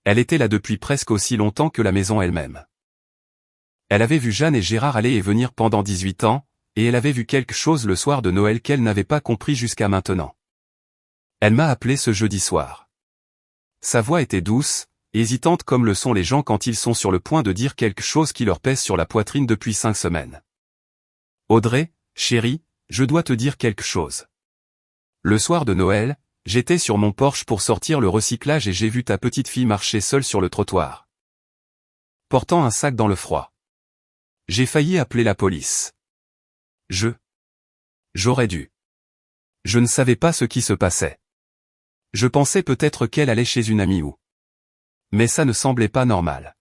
Elle était là depuis presque aussi longtemps que la maison elle-même. Elle avait vu Jeanne et Gérard aller et venir pendant 18 ans, et elle avait vu quelque chose le soir de Noël qu'elle n'avait pas compris jusqu'à maintenant. Elle m'a appelé ce jeudi soir. Sa voix était douce, hésitante comme le sont les gens quand ils sont sur le point de dire quelque chose qui leur pèse sur la poitrine depuis 5 semaines. « Audrey, chérie, je dois te dire quelque chose. Le soir de Noël, J'étais sur mon porche pour sortir le recyclage et j'ai vu ta petite fille marcher seule sur le trottoir, portant un sac dans le froid. J'ai failli appeler la police. J'aurais dû. Je ne savais pas ce qui se passait. Je pensais peut-être qu'elle allait chez une amie ou. Mais ça ne semblait pas normal.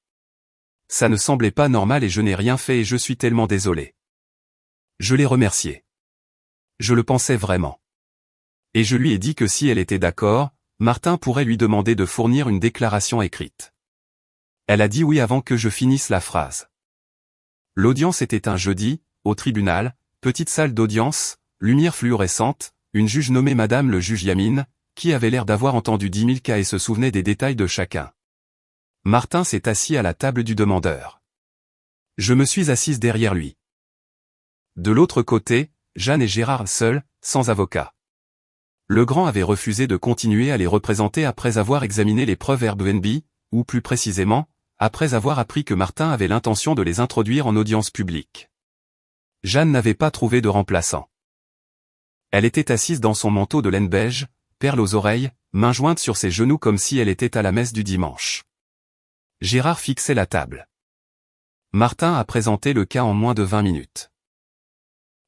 Ça ne semblait pas normal et je n'ai rien fait et je suis tellement désolé. Je l'ai remerciée. Je le pensais vraiment. Et je lui ai dit que si elle était d'accord, Martin pourrait lui demander de fournir une déclaration écrite. Elle a dit oui avant que je finisse la phrase. L'audience était un jeudi, au tribunal, petite salle d'audience, lumière fluorescente, une juge nommée Madame le juge Yamine, qui avait l'air d'avoir entendu 10 000 cas et se souvenait des détails de chacun. Martin s'est assis à la table du demandeur. Je me suis assise derrière lui. De l'autre côté, Jeanne et Gérard seuls, sans avocat. Le grand avait refusé de continuer à les représenter après avoir examiné les preuves Airbnb, ou plus précisément, après avoir appris que Martin avait l'intention de les introduire en audience publique. Jeanne n'avait pas trouvé de remplaçant. Elle était assise dans son manteau de laine beige, perles aux oreilles, mains jointes sur ses genoux comme si elle était à la messe du dimanche. Gérard fixait la table. Martin a présenté le cas en moins de 20 minutes.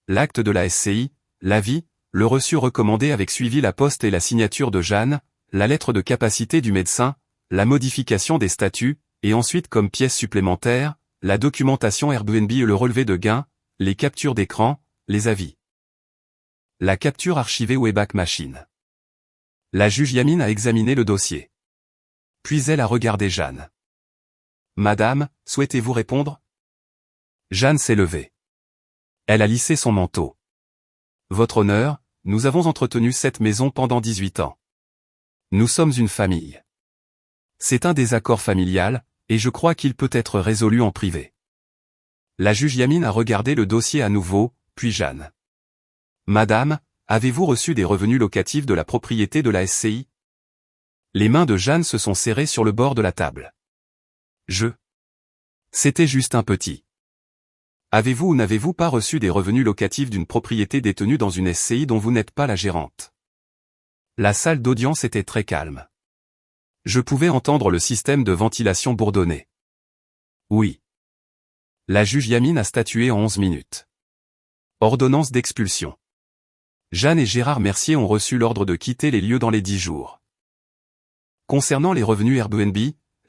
L'acte de la SCI, l'avis, le reçu recommandé avec suivi la poste et la signature de Jeanne, la lettre de capacité du médecin, la modification des statuts, et ensuite comme pièce supplémentaire, la documentation Airbnb et le relevé de gains, les captures d'écran, les avis. La capture archivée Wayback Machine. La juge Yamine a examiné le dossier. Puis elle a regardé Jeanne. Madame, souhaitez-vous répondre? Jeanne s'est levée. Elle a lissé son manteau. Votre honneur, nous avons entretenu cette maison pendant 18 ans. Nous sommes une famille. C'est un désaccord familial, et je crois qu'il peut être résolu en privé. La juge Yamine a regardé le dossier à nouveau, puis Jeanne. Madame, avez-vous reçu des revenus locatifs de la propriété de la SCI? Les mains de Jeanne se sont serrées sur le bord de la table. C'était juste un petit. Avez-vous ou n'avez-vous pas reçu des revenus locatifs d'une propriété détenue dans une SCI dont vous n'êtes pas la gérante? La salle d'audience était très calme. Je pouvais entendre le système de ventilation bourdonner. Oui. La juge Yamine a statué en 11 minutes. Ordonnance d'expulsion. Jeanne et Gérard Mercier ont reçu l'ordre de quitter les lieux dans les 10 jours. Concernant les revenus Airbnb,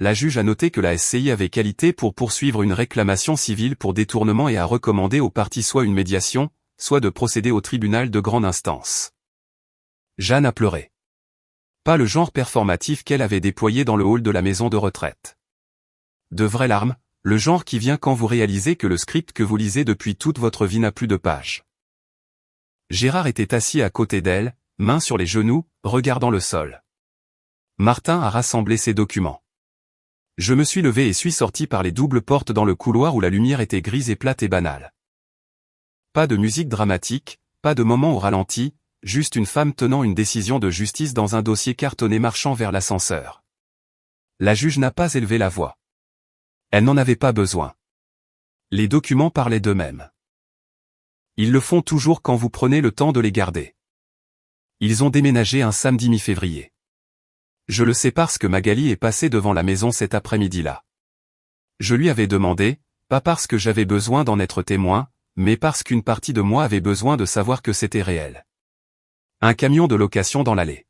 la juge a noté que la SCI avait qualité pour poursuivre une réclamation civile pour détournement et a recommandé aux parties soit une médiation, soit de procéder au tribunal de grande instance. Jeanne a pleuré. Pas le genre performatif qu'elle avait déployé dans le hall de la maison de retraite. De vraies larmes, le genre qui vient quand vous réalisez que le script que vous lisez depuis toute votre vie n'a plus de pages. Gérard était assis à côté d'elle, mains sur les genoux, regardant le sol. Martin a rassemblé ses documents. Je me suis levé et suis sorti par les doubles portes dans le couloir où la lumière était grise et plate et banale. Pas de musique dramatique, pas de moment au ralenti, juste une femme tenant une décision de justice dans un dossier cartonné marchant vers l'ascenseur. La juge n'a pas élevé la voix. Elle n'en avait pas besoin. Les documents parlaient d'eux-mêmes. Ils le font toujours quand vous prenez le temps de les garder. Ils ont déménagé un samedi mi-février. Je le sais parce que Magali est passée devant la maison cet après-midi-là. Je lui avais demandé, pas parce que j'avais besoin d'en être témoin, mais parce qu'une partie de moi avait besoin de savoir que c'était réel. Un camion de location dans l'allée.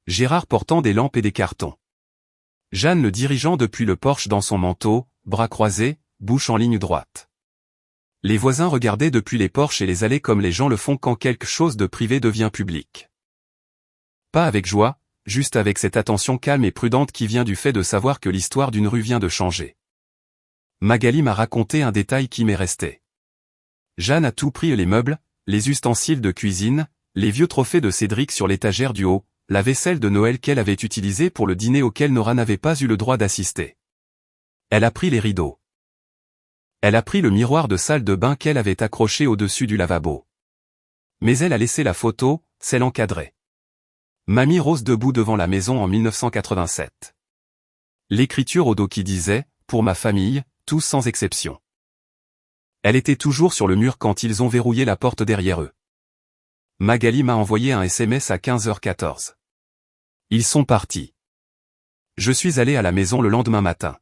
Gérard portant des lampes et des cartons. Jeanne le dirigeant depuis le porche dans son manteau, bras croisés, bouche en ligne droite. Les voisins regardaient depuis les porches et les allées comme les gens le font quand quelque chose de privé devient public. Pas avec joie, juste avec cette attention calme et prudente qui vient du fait de savoir que l'histoire d'une rue vient de changer. Magali m'a raconté un détail qui m'est resté. Jeanne a tout pris les meubles, les ustensiles de cuisine, les vieux trophées de Cédric sur l'étagère du haut, la vaisselle de Noël qu'elle avait utilisée pour le dîner auquel Nora n'avait pas eu le droit d'assister. Elle a pris les rideaux. Elle a pris le miroir de salle de bain qu'elle avait accroché au-dessus du lavabo. Mais elle a laissé la photo, celle encadrée. Mamie Rose debout devant la maison en 1987. L'écriture au dos qui disait, pour ma famille, tous sans exception. Elle était toujours sur le mur quand ils ont verrouillé la porte derrière eux. Magali m'a envoyé un SMS à 15h14. Ils sont partis. Je suis allé à la maison le lendemain matin.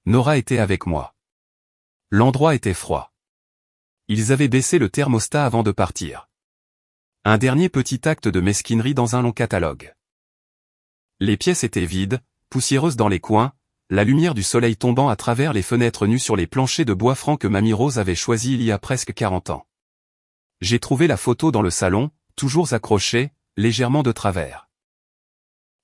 Nora était avec moi. L'endroit était froid. Ils avaient baissé le thermostat avant de partir. Un dernier petit acte de mesquinerie dans un long catalogue. Les pièces étaient vides, poussiéreuses dans les coins, la lumière du soleil tombant à travers les fenêtres nues sur les planchers de bois franc que Mamie Rose avait choisi il y a presque 40 ans. J'ai trouvé la photo dans le salon, toujours accrochée, légèrement de travers.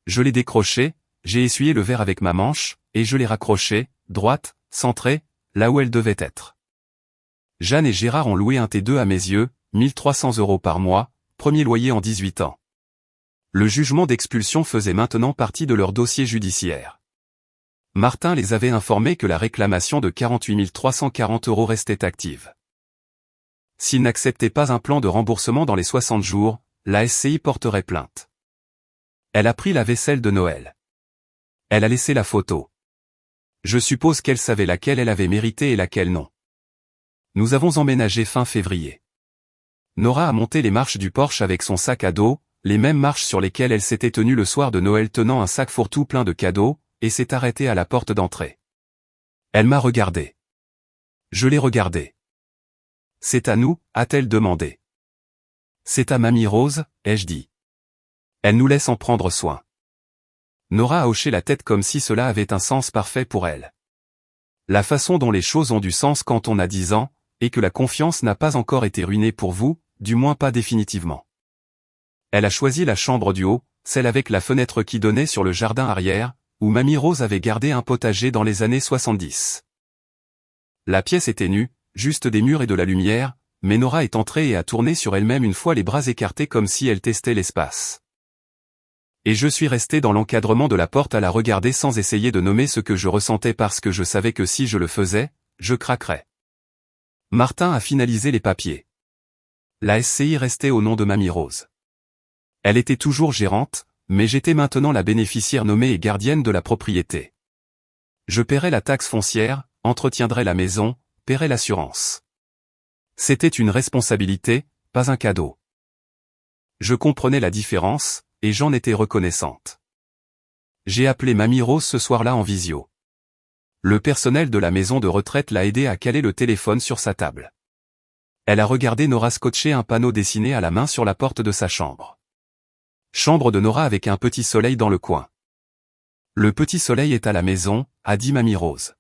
Je l'ai décrochée, j'ai essuyé le verre avec ma manche, et je l'ai raccrochée, droite, centrée, là où elle devait être. Jeanne et Gérard ont loué un T2 à mes yeux, 1300 € par mois, premier loyer en 18 ans. Le jugement d'expulsion faisait maintenant partie de leur dossier judiciaire. Martin les avait informés que la réclamation de 48 340 € restait active. S'ils n'acceptaient pas un plan de remboursement dans les 60 jours, la SCI porterait plainte. Elle a pris la vaisselle de Noël. Elle a laissé la photo. Je suppose qu'elle savait laquelle elle avait mérité et laquelle non. Nous avons emménagé fin février. Nora a monté les marches du Porsche avec son sac à dos, les mêmes marches sur lesquelles elle s'était tenue le soir de Noël tenant un sac fourre-tout plein de cadeaux, et s'est arrêtée à la porte d'entrée. Elle m'a regardé. Je l'ai regardée. C'est à nous, a-t-elle demandé. C'est à Mamie Rose, ai-je dit. Elle nous laisse en prendre soin. Nora a hoché la tête comme si cela avait un sens parfait pour elle. La façon dont les choses ont du sens quand on a 10 ans, et que la confiance n'a pas encore été ruinée pour vous, du moins pas définitivement. Elle a choisi la chambre du haut, celle avec la fenêtre qui donnait sur le jardin arrière, où Mamie Rose avait gardé un potager dans les années 70. La pièce était nue, juste des murs et de la lumière, mais Nora est entrée et a tourné sur elle-même une fois les bras écartés comme si elle testait l'espace. Et je suis resté dans l'encadrement de la porte à la regarder sans essayer de nommer ce que je ressentais parce que je savais que si je le faisais, je craquerais. Martin a finalisé les papiers. La SCI restait au nom de Mamie Rose. Elle était toujours gérante, mais j'étais maintenant la bénéficiaire nommée et gardienne de la propriété. Je paierais la taxe foncière, entretiendrais la maison, paierais l'assurance. C'était une responsabilité, pas un cadeau. Je comprenais la différence, et j'en étais reconnaissante. J'ai appelé Mamie Rose ce soir-là en visio. Le personnel de la maison de retraite l'a aidé à caler le téléphone sur sa table. Elle a regardé Nora scotcher un panneau dessiné à la main sur la porte de sa chambre. Chambre de Nora avec un petit soleil dans le coin. Le petit soleil est à la maison, a dit Mamie Rose.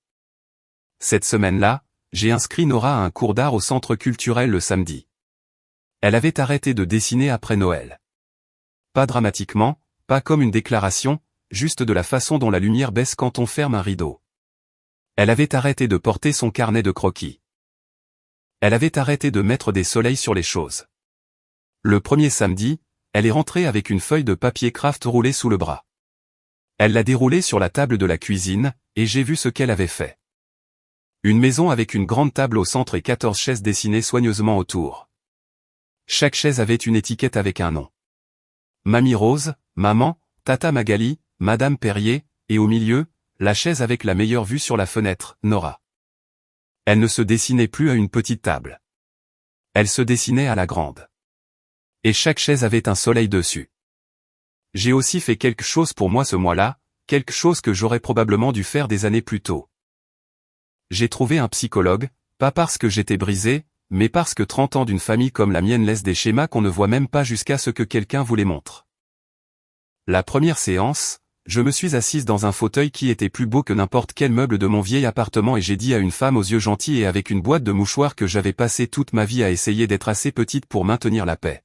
Cette semaine-là, j'ai inscrit Nora à un cours d'art au centre culturel le samedi. Elle avait arrêté de dessiner après Noël. Pas dramatiquement, pas comme une déclaration, juste de la façon dont la lumière baisse quand on ferme un rideau. Elle avait arrêté de porter son carnet de croquis. Elle avait arrêté de mettre des soleils sur les choses. Le premier samedi, elle est rentrée avec une feuille de papier craft roulée sous le bras. Elle l'a déroulée sur la table de la cuisine, et j'ai vu ce qu'elle avait fait. Une maison avec une grande table au centre et 14 chaises dessinées soigneusement autour. Chaque chaise avait une étiquette avec un nom. Mamie Rose, Maman, Tata Magali, Madame Perrier, et au milieu, la chaise avec la meilleure vue sur la fenêtre, Nora. Elle ne se dessinait plus à une petite table. Elle se dessinait à la grande. Et chaque chaise avait un soleil dessus. J'ai aussi fait quelque chose pour moi ce mois-là, quelque chose que j'aurais probablement dû faire des années plus tôt. J'ai trouvé un psychologue, pas parce que j'étais brisé, mais parce que 30 ans d'une famille comme la mienne laissent des schémas qu'on ne voit même pas jusqu'à ce que quelqu'un vous les montre. La première séance, je me suis assise dans un fauteuil qui était plus beau que n'importe quel meuble de mon vieil appartement et j'ai dit à une femme aux yeux gentils et avec une boîte de mouchoirs que j'avais passé toute ma vie à essayer d'être assez petite pour maintenir la paix.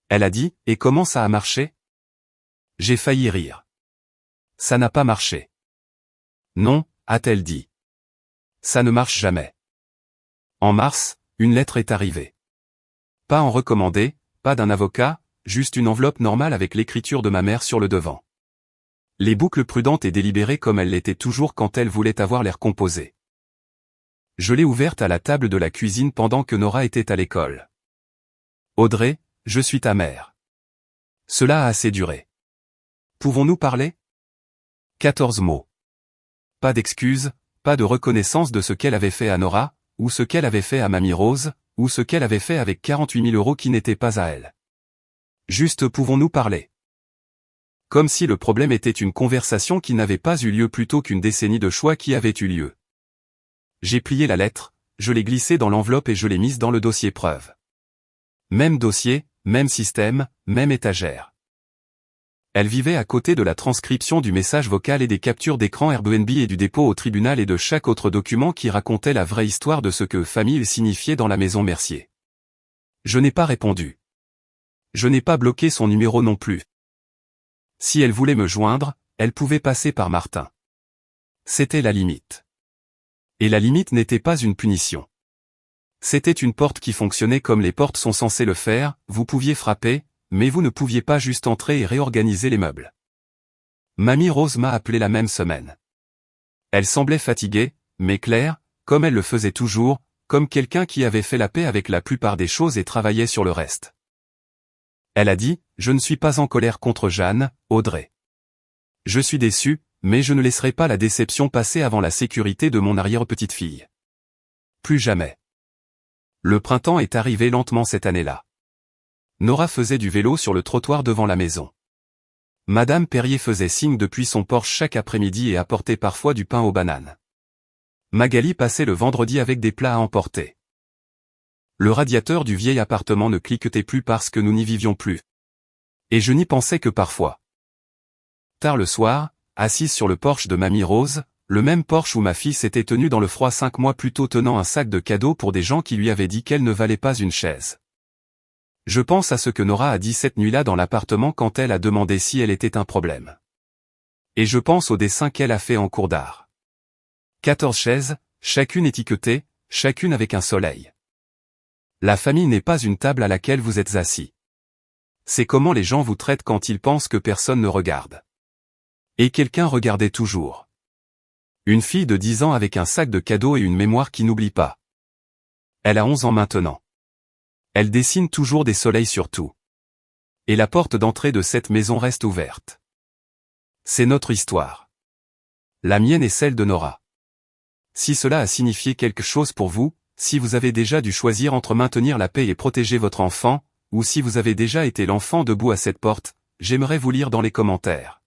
Elle a dit, et comment ça a marché? J'ai failli rire. Ça n'a pas marché. Non, a-t-elle dit. Ça ne marche jamais. En mars, une lettre est arrivée. Pas en recommandé, pas d'un avocat, juste une enveloppe normale avec l'écriture de ma mère sur le devant. Les boucles prudentes et délibérées comme elles l'étaient toujours quand elle voulait avoir l'air composé. Je l'ai ouverte à la table de la cuisine pendant que Nora était à l'école. Audrey, je suis ta mère. Cela a assez duré. Pouvons-nous parler? 14 mots. Pas d'excuses, pas de reconnaissance de ce qu'elle avait fait à Nora, ou ce qu'elle avait fait à Mamie Rose, ou ce qu'elle avait fait avec 48 000 € qui n'étaient pas à elle. Juste pouvons-nous parler? Comme si le problème était une conversation qui n'avait pas eu lieu plutôt qu'une décennie de choix qui avait eu lieu. J'ai plié la lettre, je l'ai glissée dans l'enveloppe et je l'ai mise dans le dossier preuve. Même dossier, même système, même étagère. Elle vivait à côté de la transcription du message vocal et des captures d'écran Airbnb et du dépôt au tribunal et de chaque autre document qui racontait la vraie histoire de ce que famille signifiait dans la maison Mercier. Je n'ai pas répondu. Je n'ai pas bloqué son numéro non plus. Si elle voulait me joindre, elle pouvait passer par Martin. C'était la limite. Et la limite n'était pas une punition. C'était une porte qui fonctionnait comme les portes sont censées le faire, vous pouviez frapper, mais vous ne pouviez pas juste entrer et réorganiser les meubles. Mamie Rose m'a appelé la même semaine. Elle semblait fatiguée, mais claire, comme elle le faisait toujours, comme quelqu'un qui avait fait la paix avec la plupart des choses et travaillait sur le reste. Elle a dit, je ne suis pas en colère contre Jeanne, Audrey. Je suis déçue, mais je ne laisserai pas la déception passer avant la sécurité de mon arrière-petite-fille. Plus jamais. Le printemps est arrivé lentement cette année-là. Nora faisait du vélo sur le trottoir devant la maison. Madame Perrier faisait signe depuis son porche chaque après-midi et apportait parfois du pain aux bananes. Magali passait le vendredi avec des plats à emporter. Le radiateur du vieil appartement ne cliquetait plus parce que nous n'y vivions plus. Et je n'y pensais que parfois. Tard le soir, assise sur le porche de Mamie Rose, le même porche où ma fille s'était tenue dans le froid 5 mois plus tôt tenant un sac de cadeaux pour des gens qui lui avaient dit qu'elle ne valait pas une chaise. Je pense à ce que Nora a dit cette nuit-là dans l'appartement quand elle a demandé si elle était un problème. Et je pense au dessin qu'elle a fait en cours d'art. 14 chaises, chacune étiquetée, chacune avec un soleil. La famille n'est pas une table à laquelle vous êtes assis. C'est comment les gens vous traitent quand ils pensent que personne ne regarde. Et quelqu'un regardait toujours. Une fille de 10 ans avec un sac de cadeaux et une mémoire qui n'oublie pas. Elle a 11 ans maintenant. Elle dessine toujours des soleils sur tout. Et la porte d'entrée de cette maison reste ouverte. C'est notre histoire. La mienne et celle de Nora. Si cela a signifié quelque chose pour vous, si vous avez déjà dû choisir entre maintenir la paix et protéger votre enfant, ou si vous avez déjà été l'enfant debout à cette porte, j'aimerais vous lire dans les commentaires.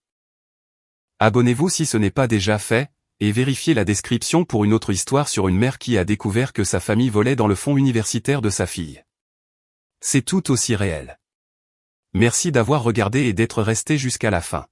Abonnez-vous si ce n'est pas déjà fait, et vérifiez la description pour une autre histoire sur une mère qui a découvert que sa famille volait dans le fonds universitaire de sa fille. C'est tout aussi réel. Merci d'avoir regardé et d'être resté jusqu'à la fin.